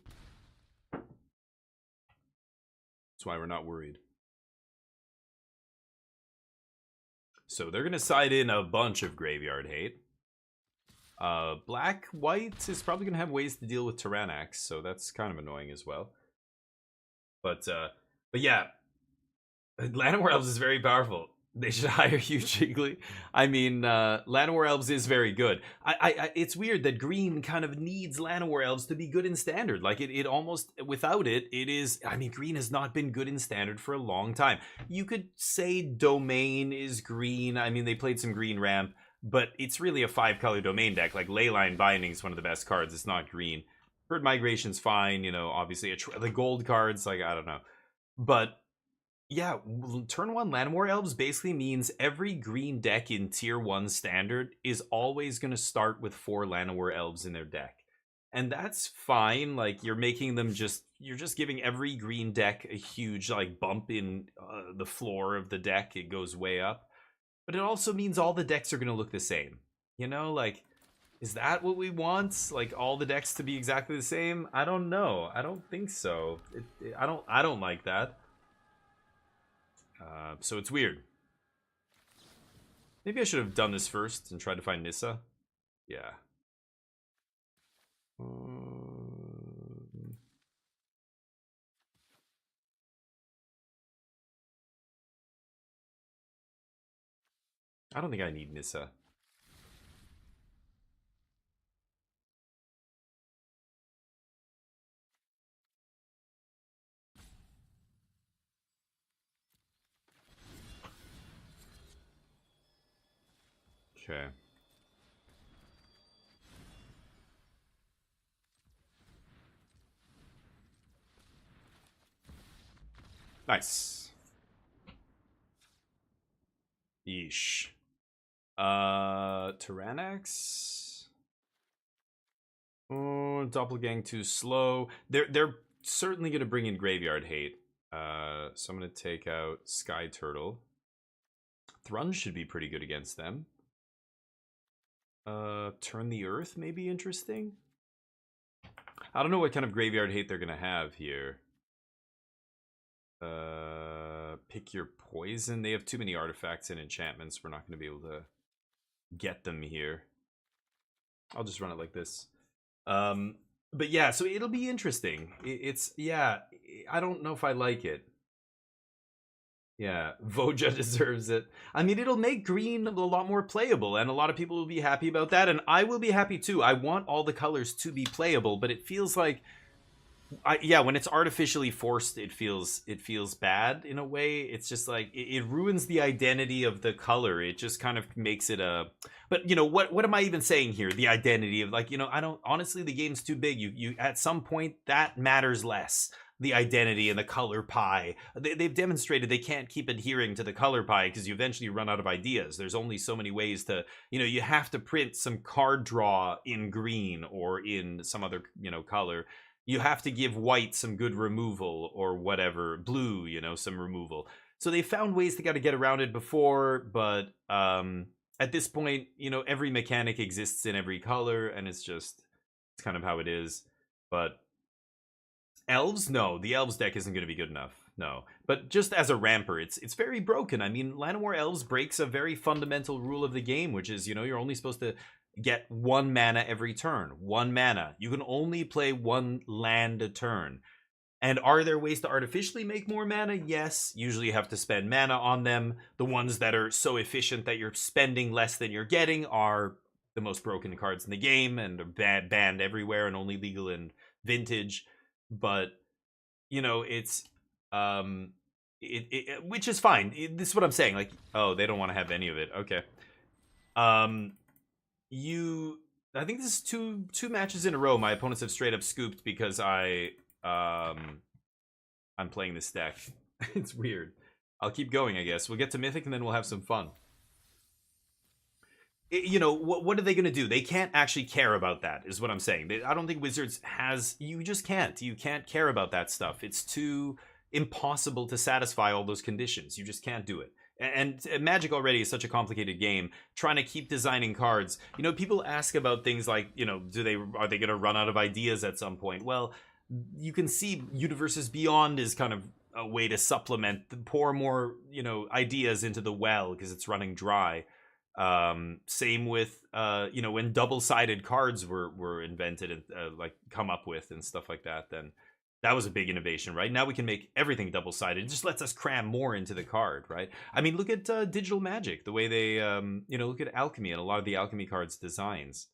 why we're not worried. So they're going to side in a bunch of Graveyard Hate. Black White is probably going to have ways to deal with Tyraniax, so that's kind of annoying as well. But yeah, Llanowar Elves is very powerful. They should hire Hugh Jiggly. I mean, Llanowar Elves is very good. It's weird that green kind of needs Llanowar Elves to be good in Standard. Like, it almost, without it, it is, I mean, green has not been good in Standard for a long time. You could say Domain is green. I mean, they played some green ramp, but it's really a 5-color Domain deck. Like, Leyline Binding is one of the best cards. It's not green. Herd Migration's fine, you know, obviously. The gold cards, like, I don't know. But yeah, turn 1 Llanowar Elves basically means every green deck in tier 1 standard is always going to start with 4 Llanowar Elves in their deck. And that's fine. Like, you're making them you're just giving every green deck a huge, like, bump in the floor of the deck. It goes way up. But it also means all the decks are going to look the same. You know, like, is that what we want? Like, all the decks to be exactly the same? I don't know. I don't think so. I don't like that. So it's weird. Maybe I should have done this first and tried to find Nissa. Yeah. I don't think I need Nissa. Okay. Nice. Yeesh. Tyraniax. Oh, Doppelgang too slow. They're certainly gonna bring in Graveyard Hate. So I'm gonna take out Sky Turtle. Thrun should be pretty good against them. Turn the Earth may be interesting. I don't know what kind of Graveyard Hate they're gonna have here. Pick your poison. They have too many artifacts and enchantments. We're not gonna be able to get them here. I'll just run it like this. But yeah, so it'll be interesting. Yeah, I don't know if I like it. Yeah, Voja deserves it. I mean, it'll make green a lot more playable, and a lot of people will be happy about that, and I will be happy too. I want all the colors to be playable, but it feels like, yeah, when it's artificially forced, it feels bad in a way. It's just like it ruins the identity of the color. It just kind of makes it a. But you know what am I even saying here? The identity of, like, you know, I don't, honestly, the game's too big. You at some point that matters less. The identity and the color pie. They've demonstrated they can't keep adhering to the color pie because you eventually run out of ideas. There's only so many ways to, you know, you have to print some card draw in green or in some other, you know, color. You have to give white some good removal or whatever, blue, you know, some removal. So they found ways to get around it before, but at this point, you know, every mechanic exists in every color, and it's kind of how it is. But Elves? No, the Elves deck isn't going to be good enough. No. But just as a ramper, it's very broken. I mean, Llanowar Elves breaks a very fundamental rule of the game, which is, you know, you're only supposed to get 1 mana every turn. 1 mana. You can only play 1 land a turn. And are there ways to artificially make more mana? Yes. Usually you have to spend mana on them. The ones that are so efficient that you're spending less than you're getting are the most broken cards in the game and are banned everywhere and only legal in Vintage. But, you know, it's... which is fine. This is what I'm saying. Like, oh, they don't want to have any of it. Okay. I think this is two matches in a row my opponents have straight up scooped because I'm playing this deck. It's weird. I'll keep going, I guess. We'll get to Mythic and then we'll have some fun. You know, what are they going to do? They can't actually care about that, is what I'm saying. I don't think Wizards has... You just can't. You can't care about that stuff. It's too impossible to satisfy all those conditions. You just can't do it. And Magic already is such a complicated game. Trying to keep designing cards. You know, people ask about things like, you know, are they going to run out of ideas at some point? Well, you can see Universes Beyond is kind of a way to supplement, pour more, you know, ideas into the well because it's running dry. Same with, you know, when double-sided cards were invented and like come up with and stuff like that, then that was a big innovation, right? Now we can make everything double-sided. It just lets us cram more into the card, right? I mean, look at Digital Magic, the way they, you know, look at Alchemy and a lot of the Alchemy cards designs.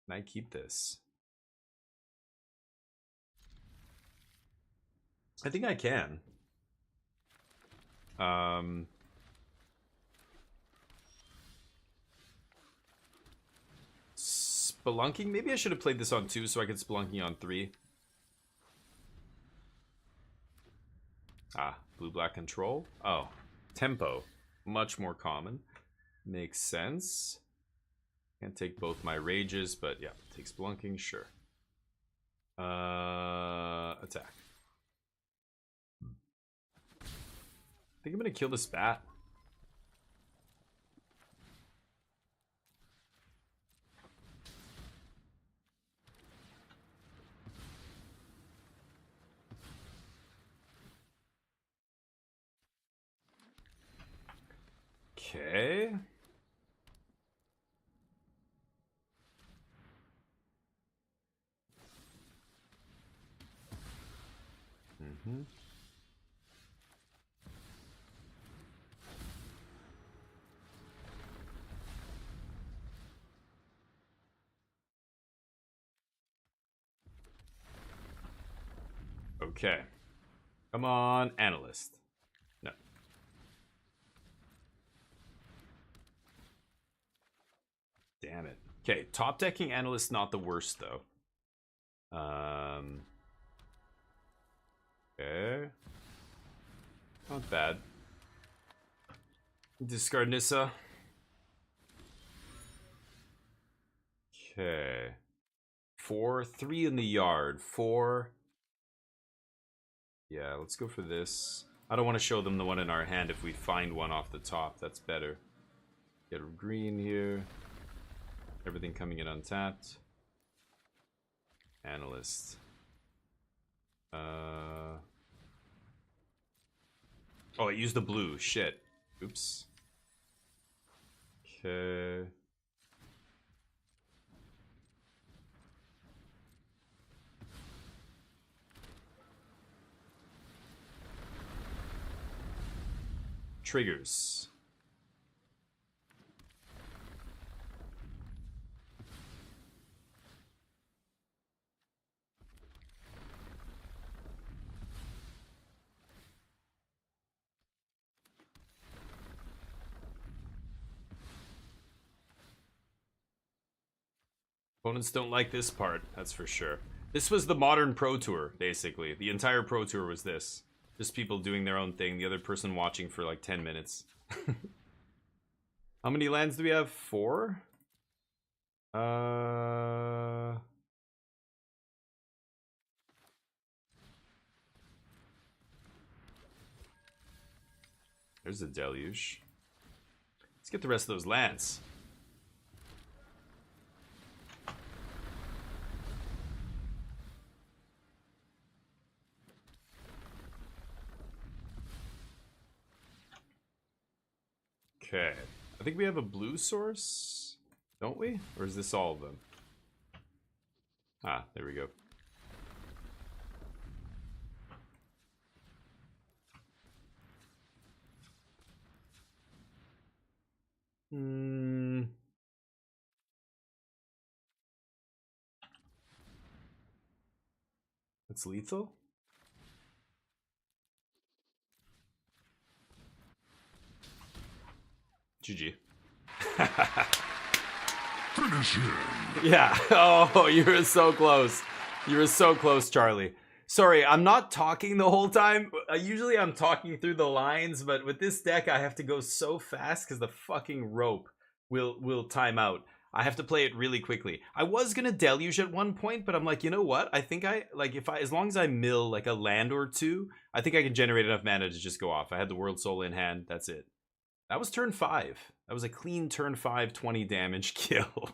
Can I keep this? I think I can. Spelunking? Maybe I should have played this on 2 so I could Spelunking on 3. Ah, blue-black control. Oh, tempo. Much more common. Makes sense. Can't take both my rages, but yeah, take Spelunking, sure. Attack. I think I'm gonna kill this bat. Okay. Mm-hmm. Okay. Come on, Analyst. No. Damn it. Okay, top decking Analyst not the worst though. Okay. Not bad. Discard Nissa. Okay. 4, 3 in the yard. 4. Yeah, let's go for this. I don't want to show them the one in our hand if we find one off the top. That's better. Get a green here. Everything coming in untapped. Analyst. Oh, I used the blue. Shit. Oops. Okay. Triggers. Opponents don't like this part, that's for sure. This was the modern Pro Tour, basically. The entire Pro Tour was this. Just people doing their own thing, the other person watching for like 10 minutes. How many lands do we have? 4? There's a deluge. Let's get the rest of those lands. Okay. I think we have a blue source, don't we? Or is this all of them? Ah, there we go. Hmm. It's lethal? GG. Finish him. Yeah. Oh, you were so close. You were so close, Charlie. Sorry, I'm not talking the whole time. Usually I'm talking through the lines, but with this deck I have to go so fast because the fucking rope will time out. I have to play it really quickly. I was gonna deluge at one point, but I'm like, you know what? I think I like if I as long as I mill like a land or two, I think I can generate enough mana to just go off. I had the World Soul in hand. That's it. That was turn 5. That was a clean turn 5, 20 damage kill.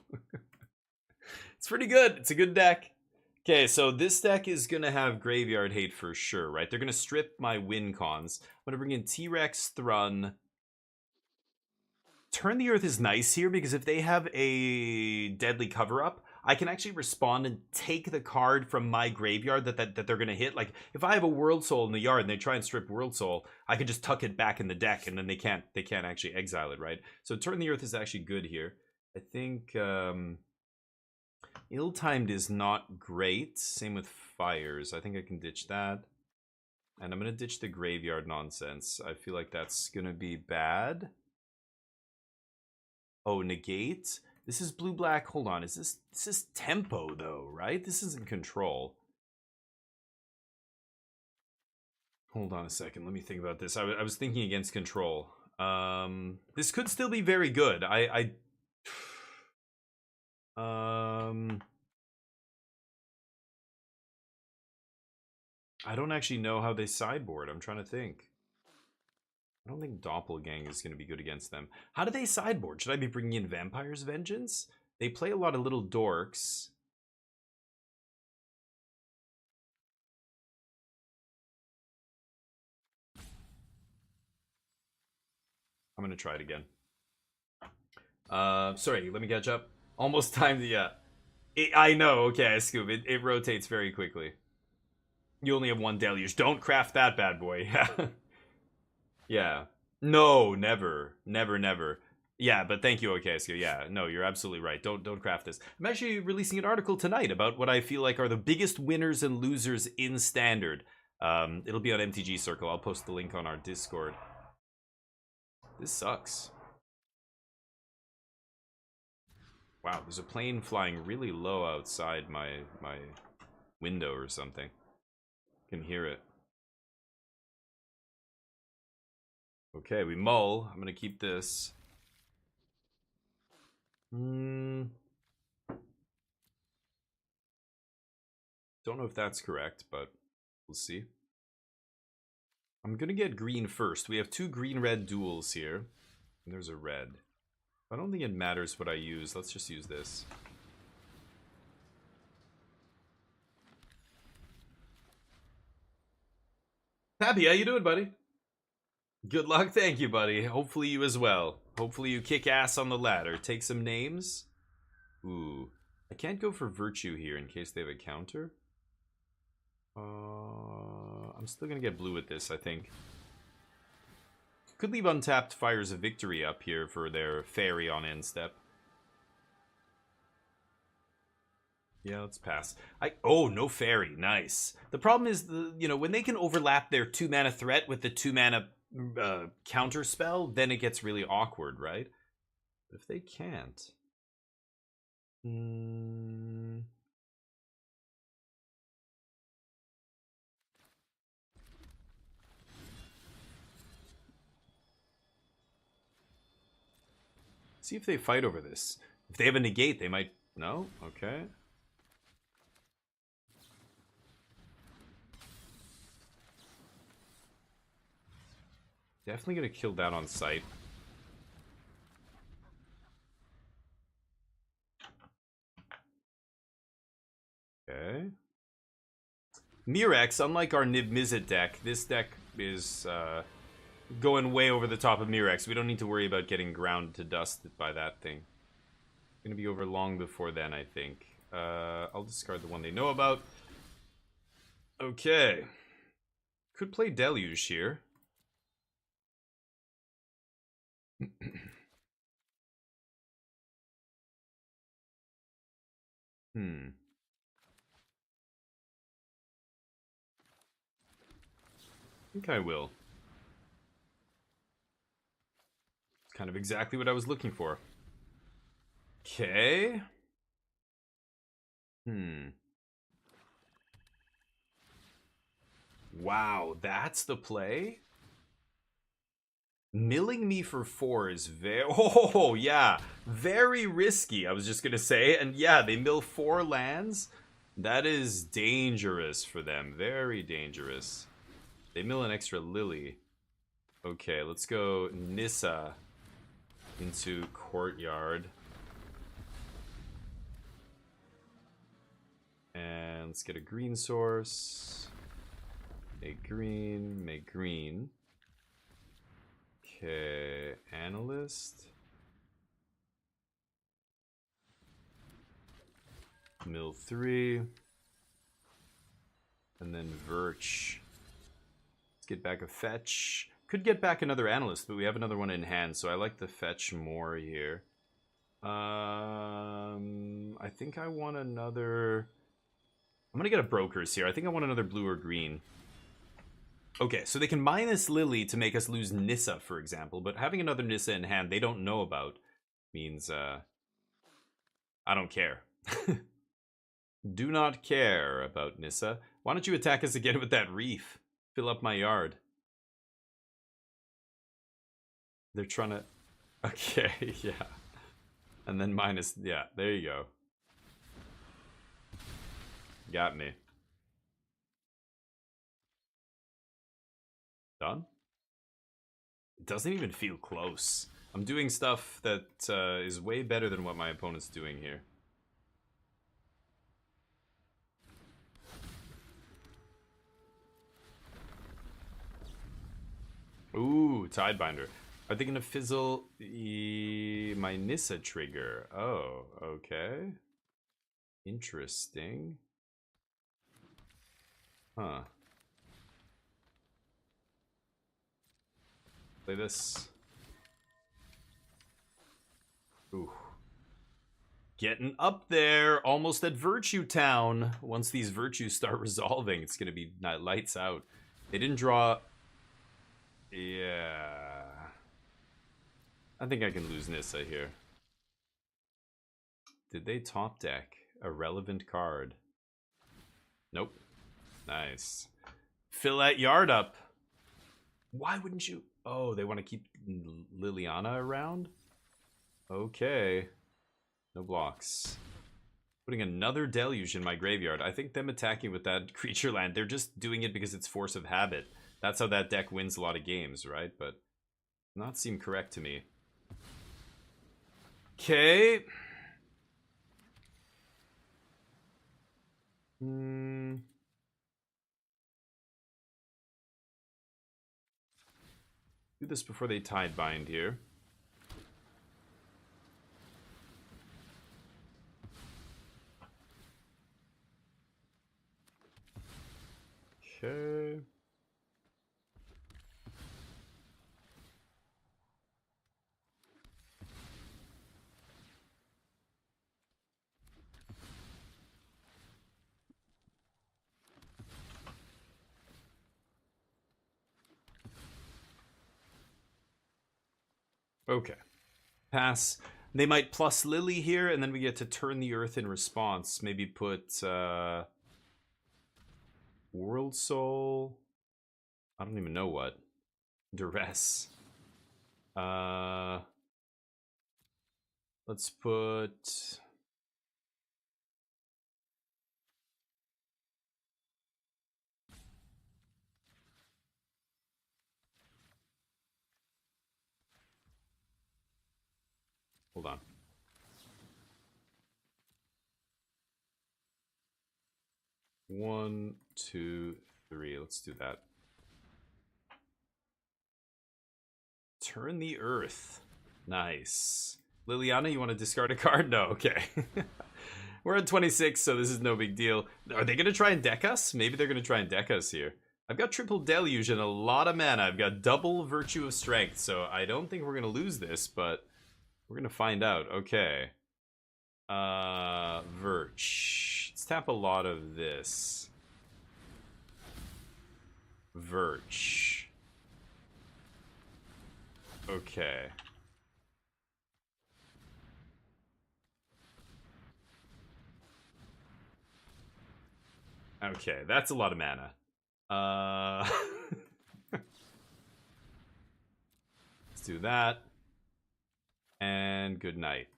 It's pretty good. It's a good deck. Okay, so this deck is going to have Graveyard Hate for sure, right? They're going to strip my win cons. I'm going to bring in T-Rex, Thrun. Turn the Earth is nice here because if they have a Deadly Cover-Up, I can actually respond and take the card from my graveyard that they're going to hit. Like, if I have a World Soul in the yard and they try and strip World Soul, I can just tuck it back in the deck and then they can't actually exile it, right? So Turn the Earth is actually good here. I think Ill-Timed is not great. Same with Fires. I think I can ditch that. And I'm going to ditch the graveyard nonsense. I feel like that's going to be bad. Oh, negate. This is blue-black. Hold on. This is tempo, though, right? This isn't control. Hold on a second. Let me think about this. I was thinking against control. This could still be very good. I don't actually know how they sideboard. I'm trying to think. I don't think Doppelgang is going to be good against them. How do they sideboard? Should I be bringing in Vampire's Vengeance? They play a lot of little dorks. I'm going to try it again. Sorry, let me catch up. Almost time to, yeah. I know, okay, Scoop. It rotates very quickly. You only have one deluge. Don't craft that bad boy. Yeah. Yeah. No, never. Never, never. Yeah, but thank you, Okesco. Yeah, no, you're absolutely right. Don't craft this. I'm actually releasing an article tonight about what I feel like are the biggest winners and losers in Standard. It'll be on MTG Circle. I'll post the link on our Discord. This sucks. Wow, there's a plane flying really low outside my window or something. Can hear it. Okay, we mull. I'm gonna keep this. Don't know if that's correct, but we'll see. I'm gonna get green first. We have 2 green-red duels here. And there's a red. I don't think it matters what I use. Let's just use this. Happy, how you doing, buddy? Good luck, thank you, buddy. Hopefully you as well. Hopefully you kick ass on the ladder. Take some names. Ooh. I can't go for Virtue here in case they have a counter. I'm still gonna get blue with this, I think. Could leave untapped Fires of Victory up here for their fairy on end step. Yeah, let's pass. Oh, no fairy. Nice. The problem is, when they can overlap their 2-mana threat with the 2-mana counter spell, then it gets really awkward, right? But if they can't... See if they fight over this. If they have a negate, they might... No? Okay. Definitely gonna kill that on sight. Okay. Mirrex, unlike our Niv Mizzet deck, this deck is going way over the top of Mirrex. We don't need to worry about getting ground to dust by that thing. Gonna be over long before then, I think. I'll discard the one they know about. Okay. Could play Deluge here. Hmm. I think I will. It's kind of exactly what I was looking for. Okay. Hmm. Wow, that's the play? Milling me for 4 is very... Oh, yeah. Very risky, I was just going to say. And yeah, they mill 4 lands. That is dangerous for them. Very dangerous. They mill an extra Lily. Okay, let's go Nissa into Courtyard. And let's get a green source. Make green, make green. Okay, Analyst. Mill 3. And then Virch. Let's get back a Fetch. Could get back another Analyst, but we have another one in hand, so I like the Fetch more here. I think I want another... I'm gonna get a Brokers here. I think I want another blue or green. Okay, so they can minus Lily to make us lose Nissa, for example, but having another Nissa in hand they don't know about means, I don't care. Do not care about Nissa. Why don't you attack us again with that Reef? Fill up my yard. They're trying to... Okay, yeah. And then minus... Yeah, there you go. Got me. Done? It doesn't even feel close. I'm doing stuff that is way better than what my opponent's doing here. Ooh, Tidebinder. Are they gonna fizzle my Nissa trigger? Oh, okay. Interesting. Huh. Play this. Ooh. Getting up there, almost at Virtue Town. Once these virtues start resolving, it's gonna be lights out. They didn't draw... Yeah. I think I can lose Nissa here. Did they top deck a relevant card? Nope. Nice. Fill that yard up. Why wouldn't you? Oh, they want to keep Liliana around? Okay. No blocks. Putting another Deluge in my graveyard. I think them attacking with that creature land, they're just doing it because it's force of habit. That's how that deck wins a lot of games, right? But not seem correct to me. Okay. Do this before they Tidebind here. Okay. Okay. Pass. They might plus Lily here, and then we get to turn the earth in response. Maybe put World Soul. I don't even know what. Duress. Let's put... Hold on. One, two, three. Let's do that. Turn the earth. Nice. Liliana, you want to discard a card? No, okay. We're at 26, so this is no big deal. Are they going to try and deck us? Maybe they're going to try and deck us here. I've got triple Deluge and a lot of mana. I've got double Virtue of Strength, so I don't think we're going to lose this, but we're going to find out. Okay. Vert. Verch. Let's tap a lot of this. Verch. Okay. Okay, that's a lot of mana. Let's do that. And good night.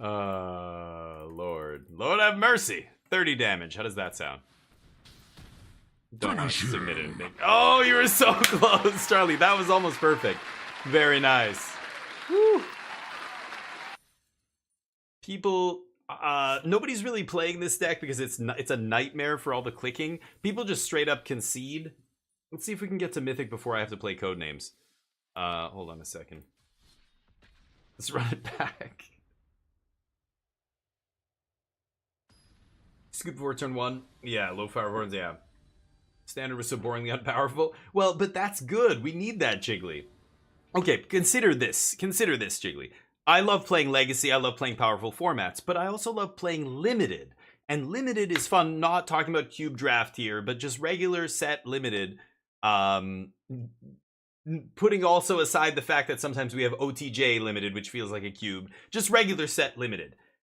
Lord. Lord have mercy. 30 damage. How does that sound? Don't want to submit anything. Oh, you were so close, Charlie. That was almost perfect. Very nice. Woo. People, nobody's really playing this deck because it's a nightmare for all the clicking. People just straight up concede. Let's see if we can get to Mythic before I have to play Codenames. Hold on a second. Let's run it back. Scoop before turn 1. Yeah, low fire horns, yeah. Standard was so boringly unpowerful. Well, but that's good. We need that, Jiggly. Okay, consider this. Consider this, Jiggly. I love playing Legacy. I love playing powerful formats, but I also love playing Limited. And Limited is fun, not talking about Cube Draft here, but just regular set Limited. Putting also aside the fact that sometimes we have OTJ Limited, which feels like a cube. Just regular set Limited.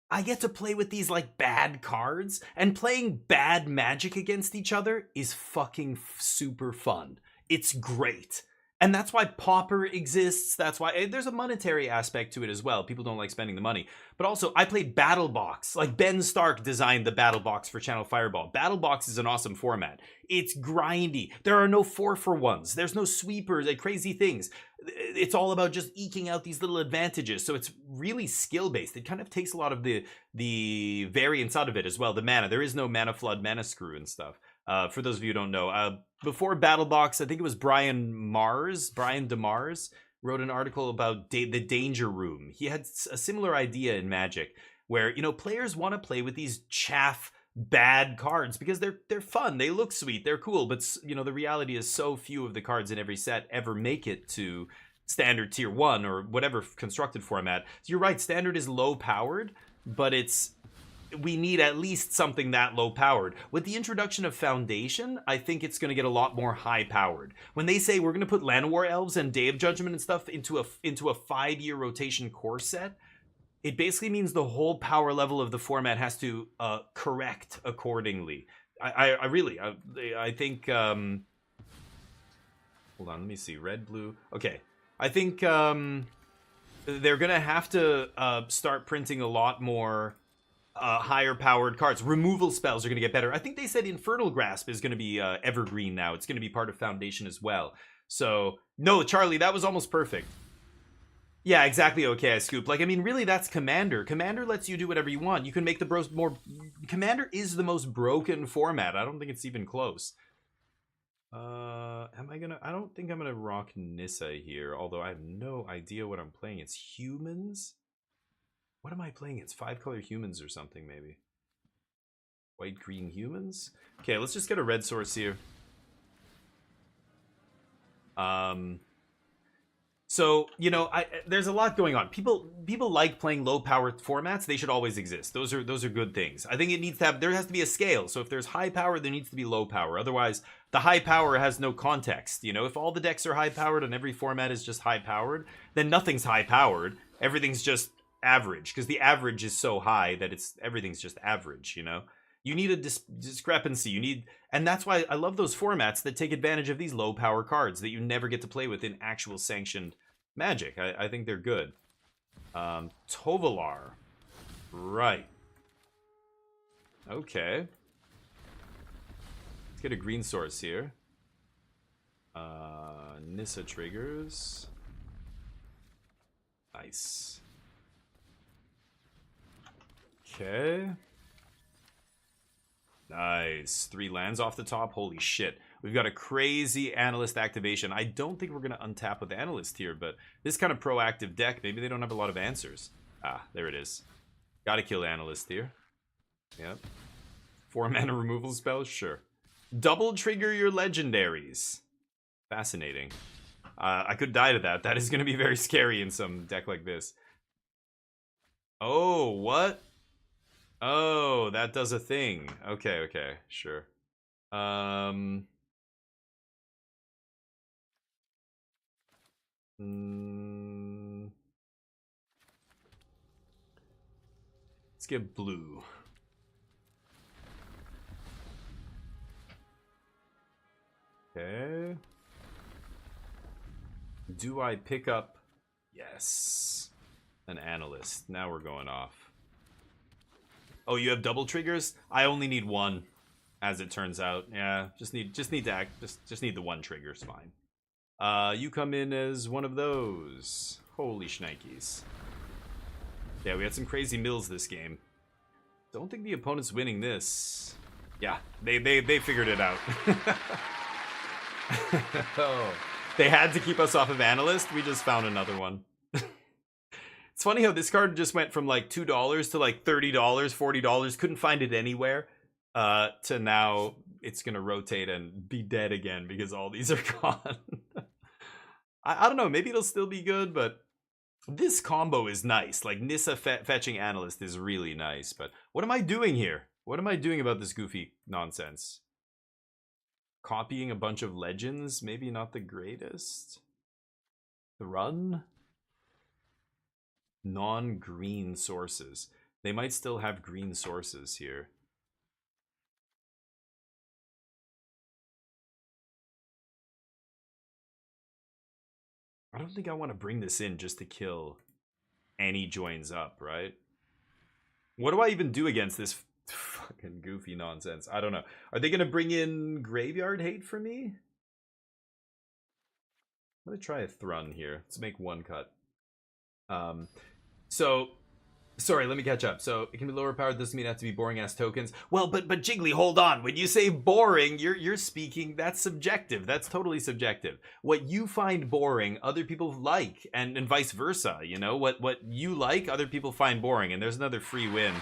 I get to play with these like bad cards, and playing bad Magic against each other is fucking super fun. It's great. And that's why Pauper exists. That's why there's a monetary aspect to it as well. People don't like spending the money. But also, I played Battle Box. Like, Ben Stark designed the Battle Box for Channel Fireball. Battle Box is an awesome format. It's grindy. There are no 4-for-1s. There's no sweepers, like crazy things. It's all about just eking out these little advantages. So it's really skill-based. It kind of takes a lot of the variance out of it as well. The mana. There is no mana flood, mana screw and stuff. For those of you who don't know, before BattleBox, I think it was Brian DeMars, wrote an article about the Danger Room. He had a similar idea in Magic, where, you know, players want to play with these chaff bad cards because they're fun, they look sweet, they're cool, but you know, the reality is so few of the cards in every set ever make it to standard tier 1 or whatever constructed format. So you're right, standard is low powered, but we need at least something that low powered. With the introduction of Foundation, I think it's going to get a lot more high powered. When they say we're going to put Llanowar Elves and Day of Judgment and stuff into a 5-year rotation core set, it basically means the whole power level of the format has to correct accordingly. I think hold on, let me see. Red, blue. Okay. I think they're going to have to start printing a lot more higher powered cards. Removal spells are going to get better. I think they said Infernal Grasp is going to be evergreen now. It's going to be part of Foundation as well. So, no, Charlie, that was almost perfect. Yeah, exactly. Okay, I scoop. Like, I mean, really, that's Commander. Commander lets you do whatever you want. You can make the more... Commander is the most broken format. I don't think it's even close. Am I gonna... I don't think I'm gonna rock Nissa here, although I have no idea what I'm playing. It's humans? What am I playing? It's 5-color humans or something, maybe. White-green humans? Okay, let's just get a red source here. So, you know, there's a lot going on. People like playing low-powered formats. They should always exist. Those are good things. I think it needs to have... There has to be a scale. So if there's high power, there needs to be low power. Otherwise, the high power has no context. You know, if all the decks are high-powered and every format is just high-powered, then nothing's high-powered. Everything's just average, because the average is so high that everything's just average, you know? You need a discrepancy. And that's why I love those formats that take advantage of these low power cards that you never get to play with in actual sanctioned Magic. I think they're good. Tovolar. Right. Okay. Let's get a green source here. Nissa triggers. Nice. Okay. Nice. 3 lands off the top. Holy shit. We've got a crazy Analyst activation. I don't think we're going to untap with Analyst here, but this kind of proactive deck, maybe they don't have a lot of answers. Ah, there it is. Gotta kill Analyst here. Yep. 4 mana removal spells? Sure. Double trigger your legendaries. Fascinating. I could die to that. That is going to be very scary in some deck like this. Oh, what? Oh, that does a thing. Okay, okay, sure. Mm, let's get blue. Okay. Do I pick up? Yes. An analyst. Now we're going off. Oh, you have double triggers? I only need one, as it turns out. Yeah, just need to act. Just need the one trigger. It's fine. You come in as one of those. Holy shnikes. Yeah, we had some crazy mills this game. Don't think the opponent's winning this. Yeah, they figured it out. Oh. They had to keep us off of analyst. We just found another one. It's funny how this card just went from like $2 to like $30, $40. Couldn't find it anywhere. To now it's gonna rotate and be dead again because all these are gone. I don't know. Maybe it'll still be good, but this combo is nice. Like Nissa fetching analyst is really nice. But what am I doing here? What am I doing about this goofy nonsense? Copying a bunch of legends, maybe not the greatest. The run? Non-green sources. They might still have green sources here. I don't think I want to bring this in just to kill any joins up, right? What do I even do against this fucking goofy nonsense? I don't know. Are they going to bring in Graveyard Hate for me? I'm going to try a Thrun here. Let's make one cut. So, sorry, let me catch up. So, it can be lower powered. Doesn't mean it has to be boring ass tokens. Well, but Jiggly, hold on. When you say boring, you're speaking. That's subjective. That's totally subjective. What you find boring, other people like, and vice versa. You know what you like, other people find boring. And there's another free win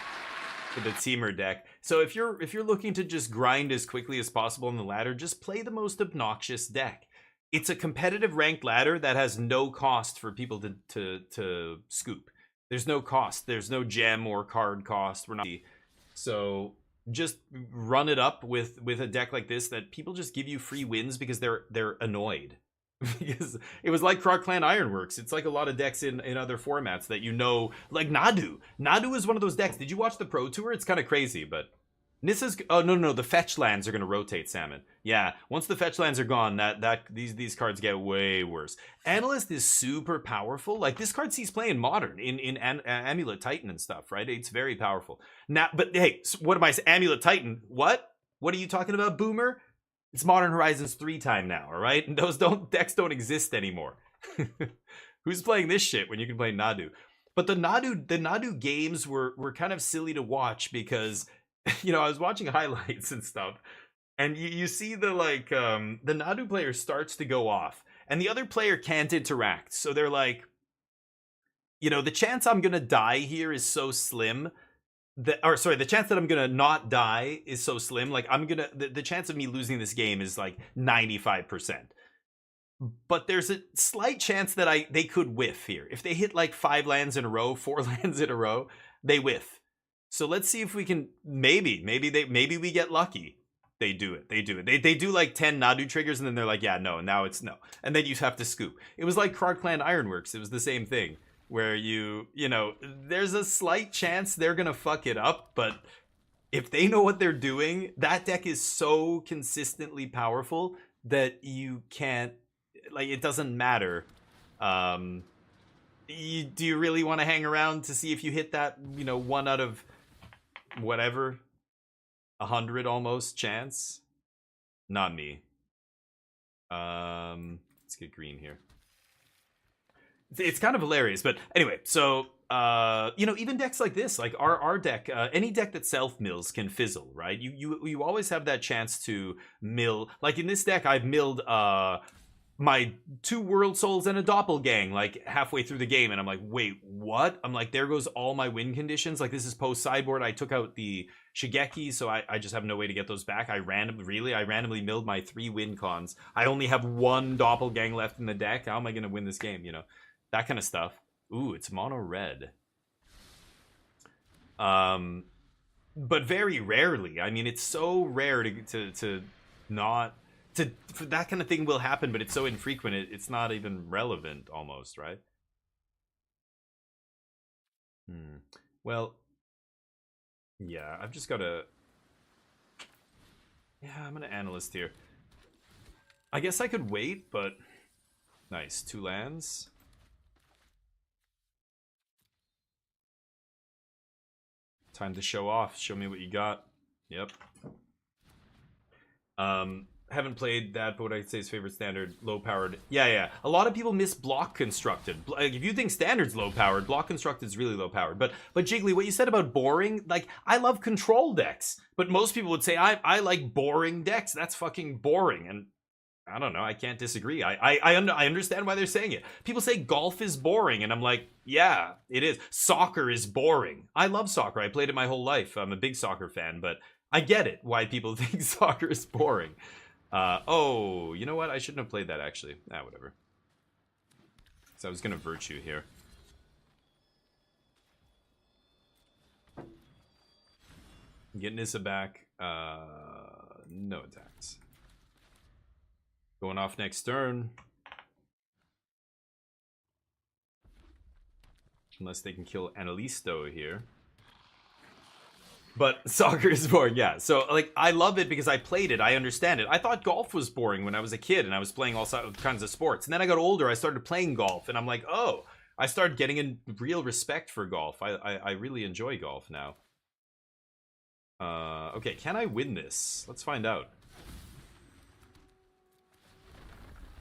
for the teamer deck. So if you're looking to just grind as quickly as possible on the ladder, just play the most obnoxious deck. It's a competitive ranked ladder that has no cost for people to scoop. There's no cost. There's no gem or card cost. We're not. So just run it up with a deck like this that people just give you free wins because they're annoyed. Because it was like Croc Clan Ironworks. It's like a lot of decks in other formats that like Nadu. Nadu is one of those decks. Did you watch the Pro Tour? It's kind of crazy, but Nissa's. Oh no, the fetch lands are going to rotate Salmon. Yeah, once the fetch lands are gone, these cards get way worse. Analyst is super powerful. Like this card sees play in Modern in Amulet Titan and stuff, right? It's very powerful. Now, but hey, what am I saying? Amulet Titan? What? What are you talking about, Boomer? It's Modern Horizons 3 time now, all right? And those decks don't exist anymore. Who's playing this shit when you can play Nadu? But the Nadu games were kind of silly to watch because I was watching highlights and stuff, and you see the Nadu player starts to go off, and the other player can't interact. So they're like, the chance I'm gonna die here is so slim. The chance that I'm gonna not die is so slim. Like the chance of me losing this game is like 95%. But there's a slight chance that they could whiff here. If they hit like 5 lands in a row, 4 lands in a row, they whiff. So let's see if we can maybe we get lucky. They do it. They do like 10 Nadu triggers and then they're like, yeah, no, now it's no. And then you have to scoop. It was like Croc Clan Ironworks. It was the same thing. Where there's a slight chance they're gonna fuck it up, but if they know what they're doing, that deck is so consistently powerful that you can't, it doesn't matter. Do you really want to hang around to see if you hit that, 1 out of whatever, 100 almost chance? Not me. Let's get green here. It's kind of hilarious, but anyway, so even decks like this, like our deck, any deck that self mills can fizzle, right? You always have that chance to mill. Like in this deck, I've milled my 2 World Souls and a Doppelgang like halfway through the game, and I'm like, wait, what? I'm like, there goes all my win conditions. Like this is post sideboard. I took out the Shigeki, so I just have no way to get those back. I randomly milled my 3 win cons. I only have 1 Doppelgang left in the deck. How am I gonna win this game? That kind of stuff. Ooh, it's mono red. But very rarely. I mean, it's so rare to not to for that kind of thing will happen, but it's so infrequent. It's not even relevant, almost, right? Hmm. Well, yeah, I've just got to. Yeah, I'm gonna analyst here. I guess I could wait, but nice 2 lands. Time to show off. Show me what you got. Yep. Haven't played that, but what I'd say is favorite standard, low powered. Yeah, yeah. A lot of people miss block constructed. Like, if you think standard's low powered, block constructed is really low powered. But Jiggly, what you said about boring, like I love control decks, but most people would say I like boring decks. That's fucking boring, and I don't know. I can't disagree. I understand why they're saying it. People say golf is boring, and I'm like, yeah, it is. Soccer is boring. I love soccer. I played it my whole life. I'm a big soccer fan, but I get it why people think soccer is boring. Oh, you know what? I shouldn't have played that actually. Whatever. So I was gonna virtue here. Get Nissa back. No attacks. Going off next turn. Unless they can kill Annalisto here. But soccer is boring, yeah. So, like, I love it because I played it. I understand it. I thought golf was boring when I was a kid and I was playing all kinds of sports. And then I got older, I started playing golf. And I'm like, oh, I started getting a real respect for golf. I really enjoy golf now. Okay, can I win this? Let's find out.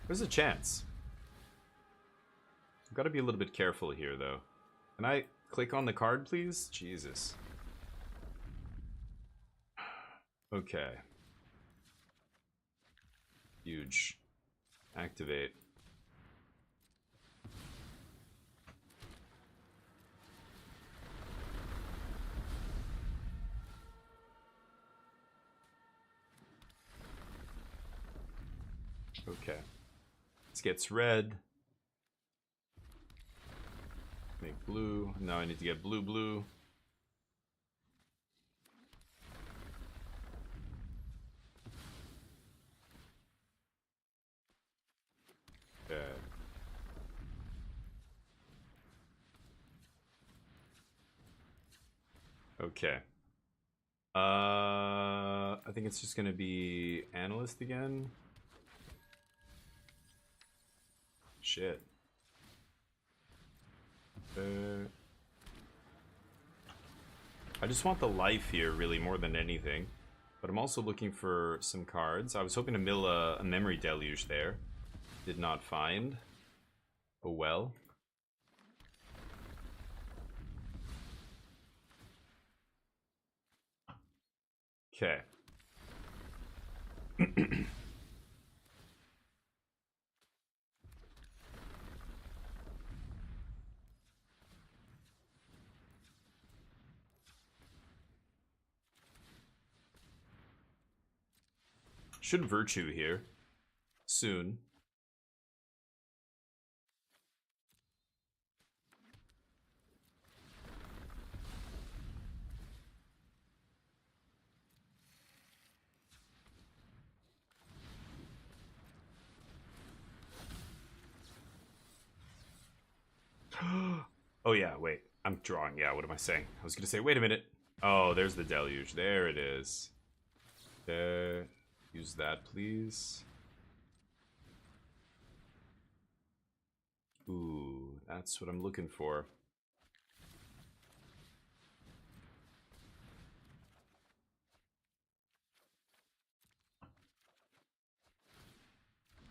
There's a chance. I've got to be a little bit careful here, though. Can I click on the card, please? Jesus. Okay. Huge. Activate. Okay. This gets red. Make blue. Now I need to get blue, blue. Okay. Okay. I think it's just gonna be analyst again. Shit. I just want the life here, really, more than anything. But I'm also looking for some cards. I was hoping to mill a memory deluge there. Did not find. Oh well. Okay. Should virtue here. Soon. Oh yeah, wait. I'm drawing. Yeah, what am I saying? I was gonna say, wait a minute. Oh, there's the deluge. There it is. There. Use that, please. Ooh, that's what I'm looking for.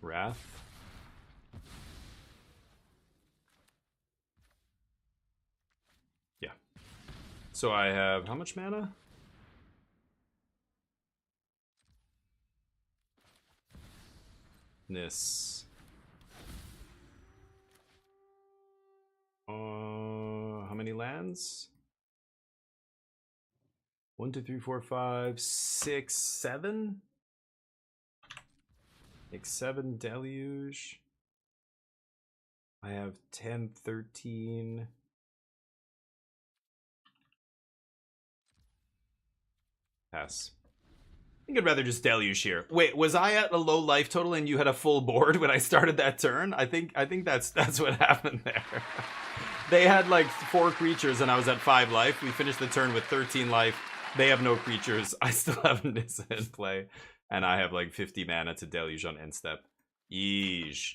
Wrath. Yeah. So I have how much mana? This. How many lands? 1, 2, 3, 4, 5, 6, 7. Like 7 deluge. I have 10, 13. Pass. I think I'd rather just deluge here. Wait, was I at a low life total and you had a full board when I started that turn? I think that's what happened there. They had like 4 creatures and I was at 5 life. We finished the turn with 13 life. They have no creatures. I still have Nissa in play. And I have like 50 mana to deluge on end step. Yeesh.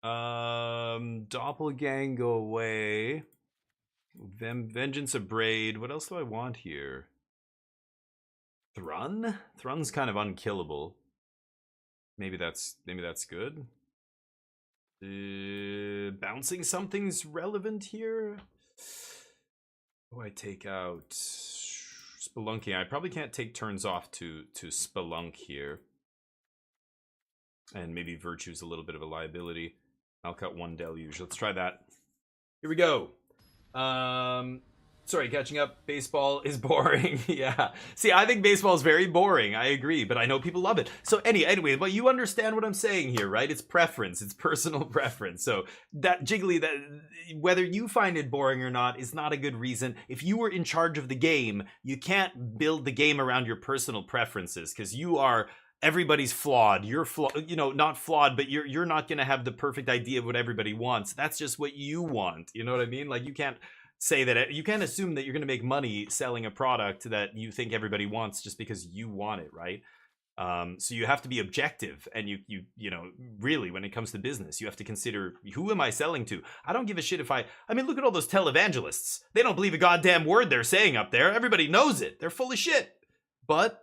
Doppelgang, go away. Vengeance of Braid. What else do I want here? Thrun? Thrun's kind of unkillable. Maybe that's good. Bouncing something's relevant here. Oh, I take out Spelunking. I probably can't take turns off to Spelunk here. And maybe Virtue's a little bit of a liability. I'll cut 1 deluge. Let's try that. Here we go. Sorry, catching up. Baseball is boring. Yeah. See, I think baseball is very boring. I agree, but I know people love it. So anyway, but you understand what I'm saying here, right? It's preference. It's personal preference. So that Jiggly, that whether you find it boring or not is not a good reason. If you were in charge of the game, you can't build the game around your personal preferences because you are. Everybody's flawed. You're flawed, you know, not flawed, but you're not going to have the perfect idea of what everybody wants. That's just what you want. You know what I mean? Like you can't say that, you can't assume that you're going to make money selling a product that you think everybody wants just because you want it, right? So you have to be objective, and you know, really, when it comes to business, you have to consider, who am I selling to? I don't give a shit if I mean, look at all those televangelists. They don't believe a goddamn word they're saying up there. Everybody knows it. They're full of shit. But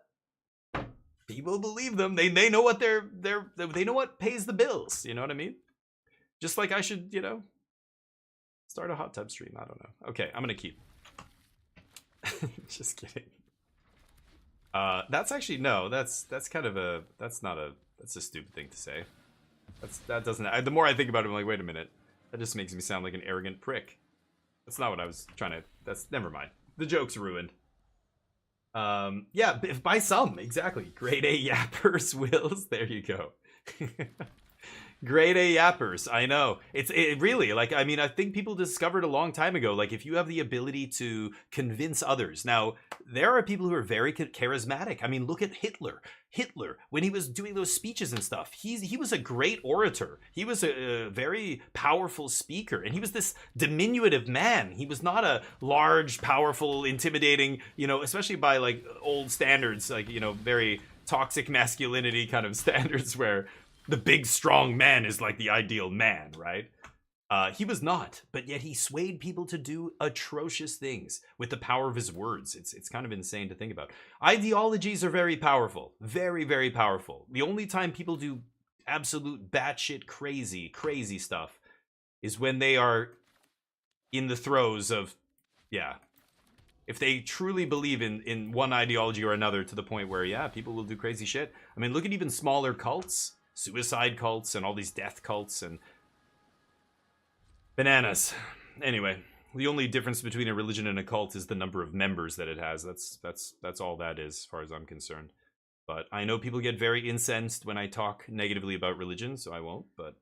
people believe them. They know what they know what pays the bills. You know what I mean? Just like I should, you know, start a hot tub stream. I don't know. Okay, I'm gonna keep. Just kidding. That's actually no. That's kind of a that's a stupid thing to say. That doesn't. The more I think about it, I'm like, wait a minute. That just makes me sound like an arrogant prick. That's not what I was trying to. That's never mind. The joke's ruined. Yeah, by some, exactly. Grade A yappers, Wills. There you go. Grade A yappers. I know. It really, like, I mean, I think people discovered a long time ago, like, if you have the ability to convince others. Now, there are people who are very charismatic. I mean, look at Hitler. Hitler, when he was doing those speeches and stuff, he was a great orator. He was a very powerful speaker, and he was this diminutive man. He was not a large, powerful, intimidating, you know, especially by like old standards, like, you know, very toxic masculinity kind of standards where the big strong man is like the ideal man, right? He was not, but yet he swayed people to do atrocious things with the power of his words. It's kind of insane to think about. Ideologies are very powerful, very, very powerful. The only time people do absolute batshit crazy stuff is when they are in the throes of, yeah. If they truly believe in one ideology or another to the point where, yeah, people will do crazy shit. I mean, look at even smaller cults, suicide cults and all these death cults and bananas. Anyway, the only difference between a religion and a cult is the number of members that it has. That's all that is, as far as I'm concerned. But I know people get very incensed when I talk negatively about religion, so I won't. But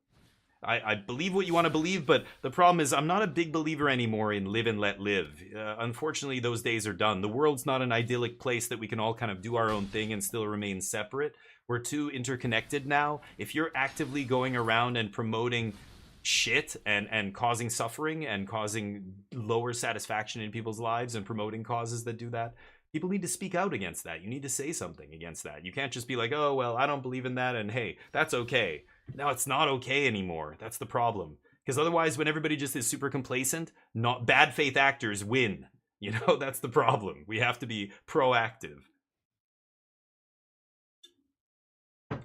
I believe what you want to believe, but the problem is I'm not a big believer anymore in live and let live. Unfortunately, those days are done. The world's not an idyllic place that we can all kind of do our own thing and still remain separate. We're too interconnected now. If you're actively going around and promoting shit and causing suffering and causing lower satisfaction in people's lives and promoting causes that do that, people need to speak out against that. You need to say something against that. You can't just be like, oh, well, I don't believe in that, and hey, that's okay. Now it's not okay anymore. That's the problem. Because otherwise, when everybody just is super complacent, not bad faith actors win. You know, that's the problem. We have to be proactive.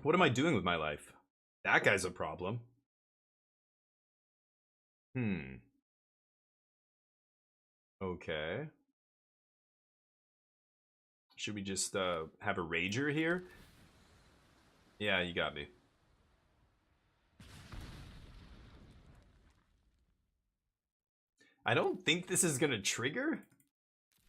What am I doing with my life? That guy's a problem. Okay. Should we just have a rager here? Yeah, you got me. I don't think this is gonna trigger.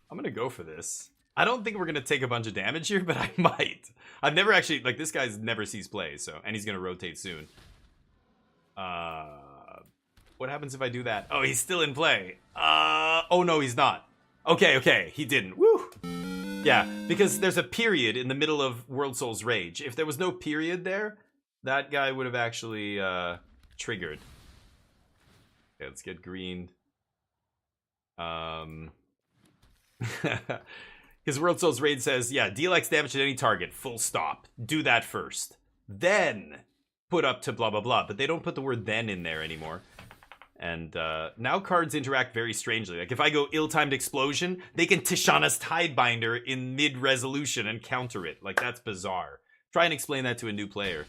I'm gonna go for this. I don't think we're gonna take a bunch of damage here, but I might. I've never actually, like, this guy's never sees play, so, and he's gonna rotate soon. What happens if I do that? Oh, he's still in play. Oh no, he's not. Okay, he didn't. Woo! Yeah, because there's a period in the middle of World Souls Rage. If there was no period there, that guy would have actually triggered. Okay, let's get green. Because World Souls Raid says, yeah, deal X damage at any target, full stop. Do that first. Then put up to blah, blah, blah. But they don't put the word then in there anymore. And now cards interact very strangely. Like if I go ill-timed explosion, they can Tishana's Tidebinder in mid-resolution and counter it. Like that's bizarre. Try and explain that to a new player.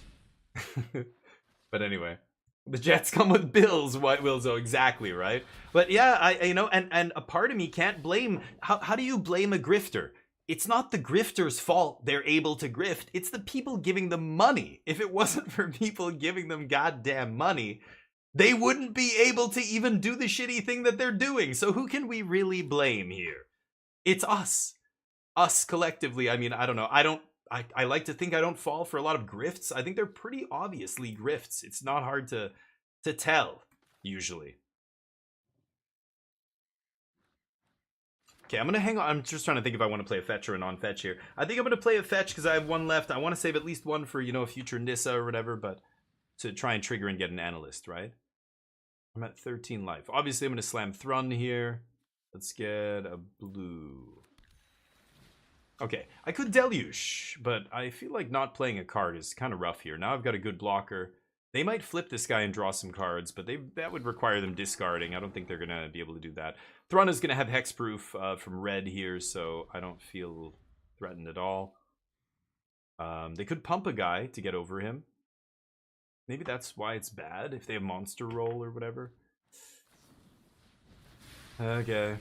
But anyway. The Jets come with bills, White Wilzo, exactly, right? But yeah, and a part of me can't blame, how do you blame a grifter? It's not the grifter's fault they're able to grift, it's the people giving them money. If it wasn't for people giving them goddamn money, they wouldn't be able to even do the shitty thing that they're doing. So who can we really blame here? It's us. Us collectively. I mean, I don't know. I like to think I don't fall for a lot of grifts. I think they're pretty obviously grifts. It's not hard to tell, usually. Okay, I'm going to hang on. I'm just trying to think if I want to play a fetch or a non-fetch here. I think I'm going to play a fetch because I have one left. I want to save at least one for, a future Nissa or whatever, but to try and trigger and get an analyst, right? I'm at 13 life. Obviously, I'm going to slam Thrun here. Let's get a blue. Okay, I could Deluge, but I feel like not playing a card is kind of rough here. Now I've got a good blocker. They might flip this guy and draw some cards, but that would require them discarding. I don't think they're going to be able to do that. Thrun is going to have Hexproof from red here, so I don't feel threatened at all. They could pump a guy to get over him. Maybe that's why it's bad, if they have Monster Roll or whatever. Okay.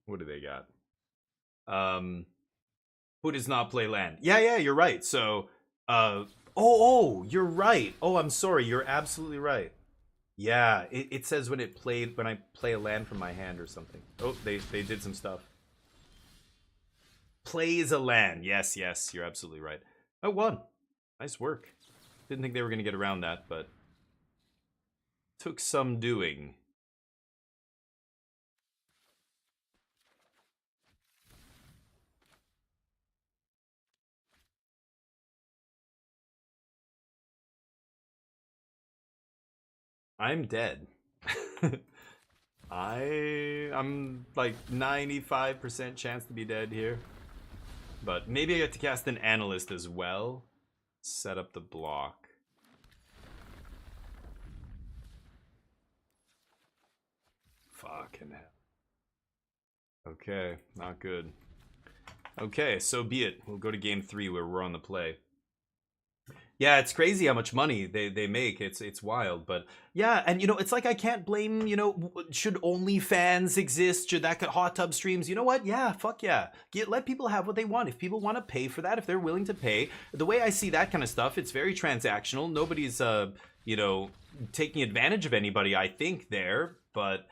What do they got? Who does not play land? Yeah, you're right. So, you're right. Oh, I'm sorry. You're absolutely right. Yeah, it says when I play a land from my hand or something. Oh, they did some stuff. Plays a land. Yes, you're absolutely right. Oh, won. Nice work. Didn't think they were going to get around that, but took some doing. I'm dead. I'm like 95% chance to be dead here. But maybe I get to cast an analyst as well. Set up the block. Fucking hell. Okay, not good. Okay, so be it. We'll go to game 3 where we're on the play. Yeah, it's crazy how much money they make. It's wild, but yeah, and it's like I can't blame, should OnlyFans exist? Should that get hot tub streams? You know what? Yeah, fuck yeah. Let people have what they want. If people want to pay for that, if they're willing to pay, the way I see that kind of stuff, it's very transactional. Nobody's taking advantage of anybody, I think there, but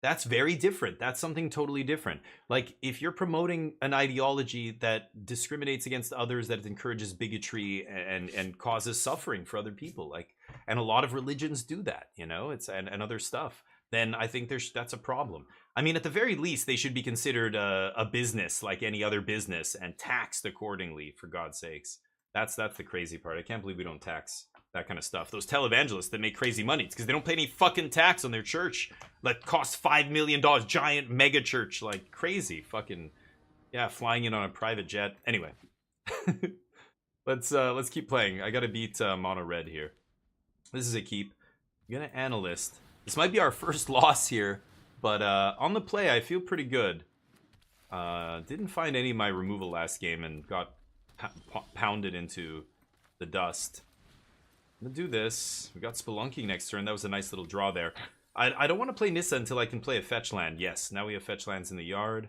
that's very different. That's something totally different. Like, if you're promoting an ideology that discriminates against others, that encourages bigotry and causes suffering for other people, like, and a lot of religions do that, it's and other stuff, then I think that's a problem. I mean, at the very least, they should be considered a business like any other business and taxed accordingly, for God's sakes. That's the crazy part. I can't believe we don't tax that kind of stuff. Those televangelists that make crazy money, it's because they don't pay any fucking tax on their church that costs $5 million, giant mega church, like crazy fucking, yeah, flying in on a private jet. Anyway, let's keep playing. I gotta beat mono red here. This is a keep. I'm gonna analyst. This might be our first loss here, but on the play I feel pretty good. Didn't find any of my removal last game and got pounded into the dust. I'm gonna do this. We got Spelunking next turn. That was a nice little draw there. I don't want to play Nissa until I can play a fetch land. Yes, now we have fetch lands in the yard.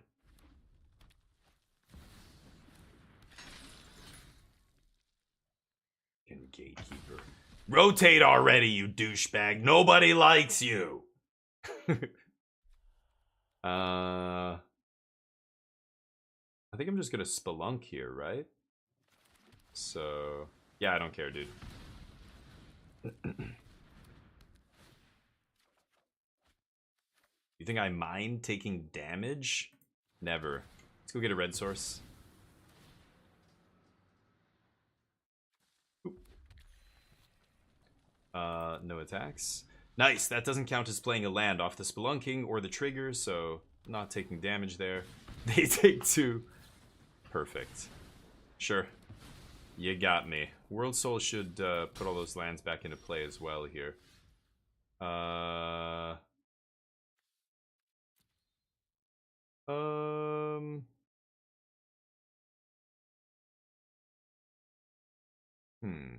And Gatekeeper. Rotate already, you douchebag. Nobody likes you. I think I'm just gonna Spelunk here, right? So, yeah, I don't care, dude. You think I mind taking damage? Never. Let's go get a red source. No attacks. Nice, that doesn't count as playing a land off the Spelunking or the trigger, so not taking damage there. They take 2. Perfect. Sure. You got me. World Soul should put all those lands back into play as well here. Hmm.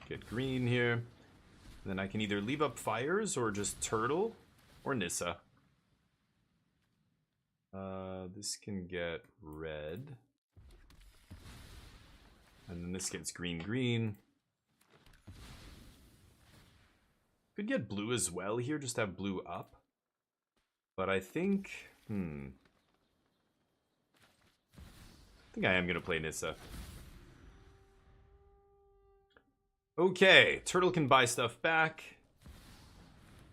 Get green here. Then I can either leave up fires or just turtle or Nissa. This can get red. And then this gets green. Could get blue as well here, just have blue up. But I think, I think I am going to play Nissa. Okay, turtle can buy stuff back.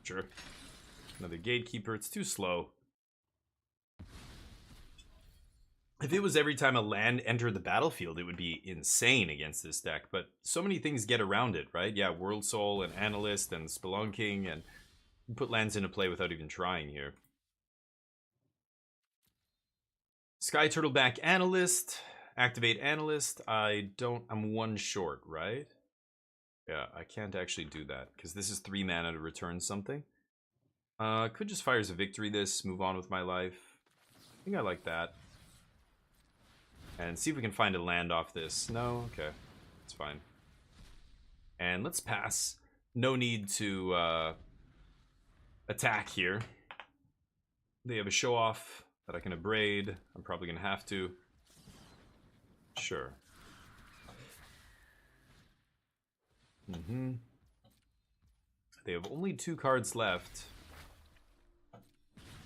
Sure. Another gatekeeper, it's too slow. If it was every time a land entered the battlefield, it would be insane against this deck. But so many things get around it, right? Yeah, World Soul and Analyst and Spelunking, and put lands into play without even trying here. Sky Turtle back Analyst. Activate Analyst. I'm 1 short, right? Yeah, I can't actually do that, because this is 3 mana to return something. Could just Fires of Victory this, move on with my life. I think I like that. And see if we can find a land off this. No? Okay. It's fine. And let's pass. No need to attack here. They have a show off that I can abrade. I'm probably going to have to. Sure. They have only 2 cards left.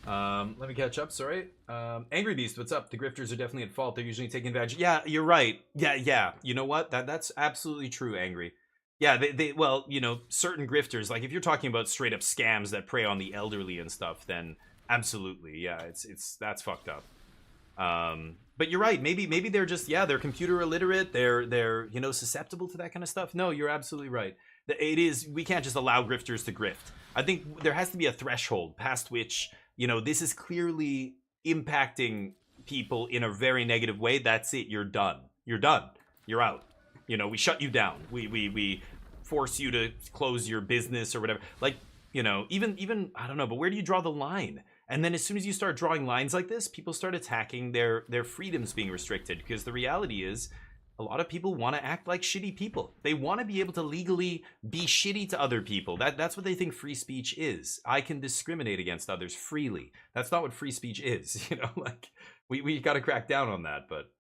Let me catch up, sorry. Angry Beast, what's up? The grifters are definitely at fault. They're usually taking advantage. Yeah, you're right. Yeah. You know what? That's absolutely true, Angry. Yeah, well, you know, certain grifters, like if you're talking about straight up scams that prey on the elderly and stuff, then absolutely, yeah, that's fucked up. But you're right. Maybe they're just, yeah, they're computer illiterate. They're you know, susceptible to that kind of stuff. No, you're absolutely right. It is, we can't just allow grifters to grift. I think there has to be a threshold past which, you know, this is clearly impacting people in a very negative way. That's it. You're done. You're done. You're out. You know, we shut you down. We force you to close your business or whatever. Like, you know, even I don't know, but where do you draw the line? And then as soon as you start drawing lines like this, people start attacking their freedoms being restricted, because the reality is a lot of people want to act like shitty people. They want to be able to legally be shitty to other people. That's what they think free speech is. I can discriminate against others freely. That's not what free speech is. You know, like we got to crack down on that. But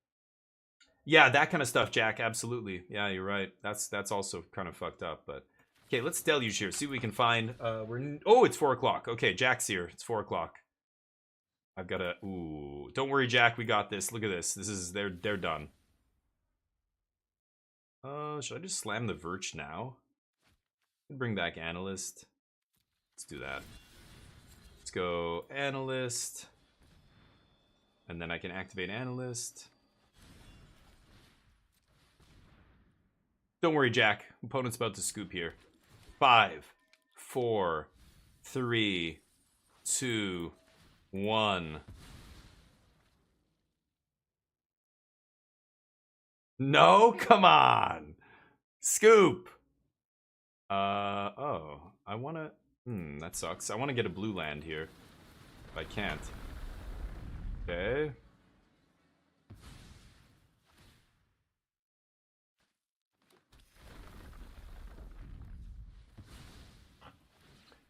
yeah, that kind of stuff, Jack. Absolutely. Yeah, you're right. That's also kind of fucked up. But okay, let's deluge here. See what we can find. It's 4 o'clock. Okay, Jack's here. It's 4 o'clock. I've got to. Ooh, don't worry, Jack. We got this. Look at this. This is they're done. Should I just slam the Virch now? Bring back Analyst. Let's do that. Let's go Analyst. And then I can activate Analyst. Don't worry, Jack. Opponent's about to scoop here. 5, 4, 3, 2, 1. No, come on. Scoop. Oh, I want to, that sucks. I want to get a blue land here, but I can't. Okay.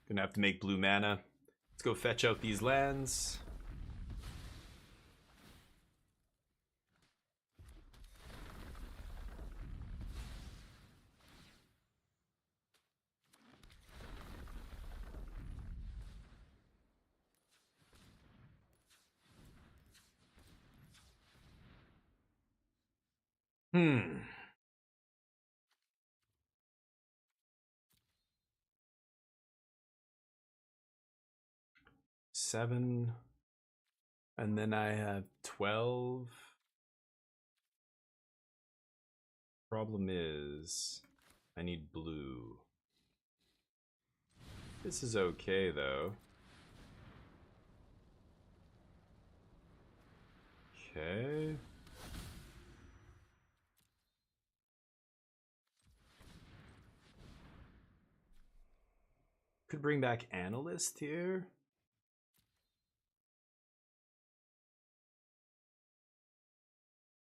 Gonna have to make blue mana. Let's go fetch out these lands. Hmm. Seven. And then I have 12. Problem is, I need blue. This is okay, though. Okay. Could bring back Analyst here.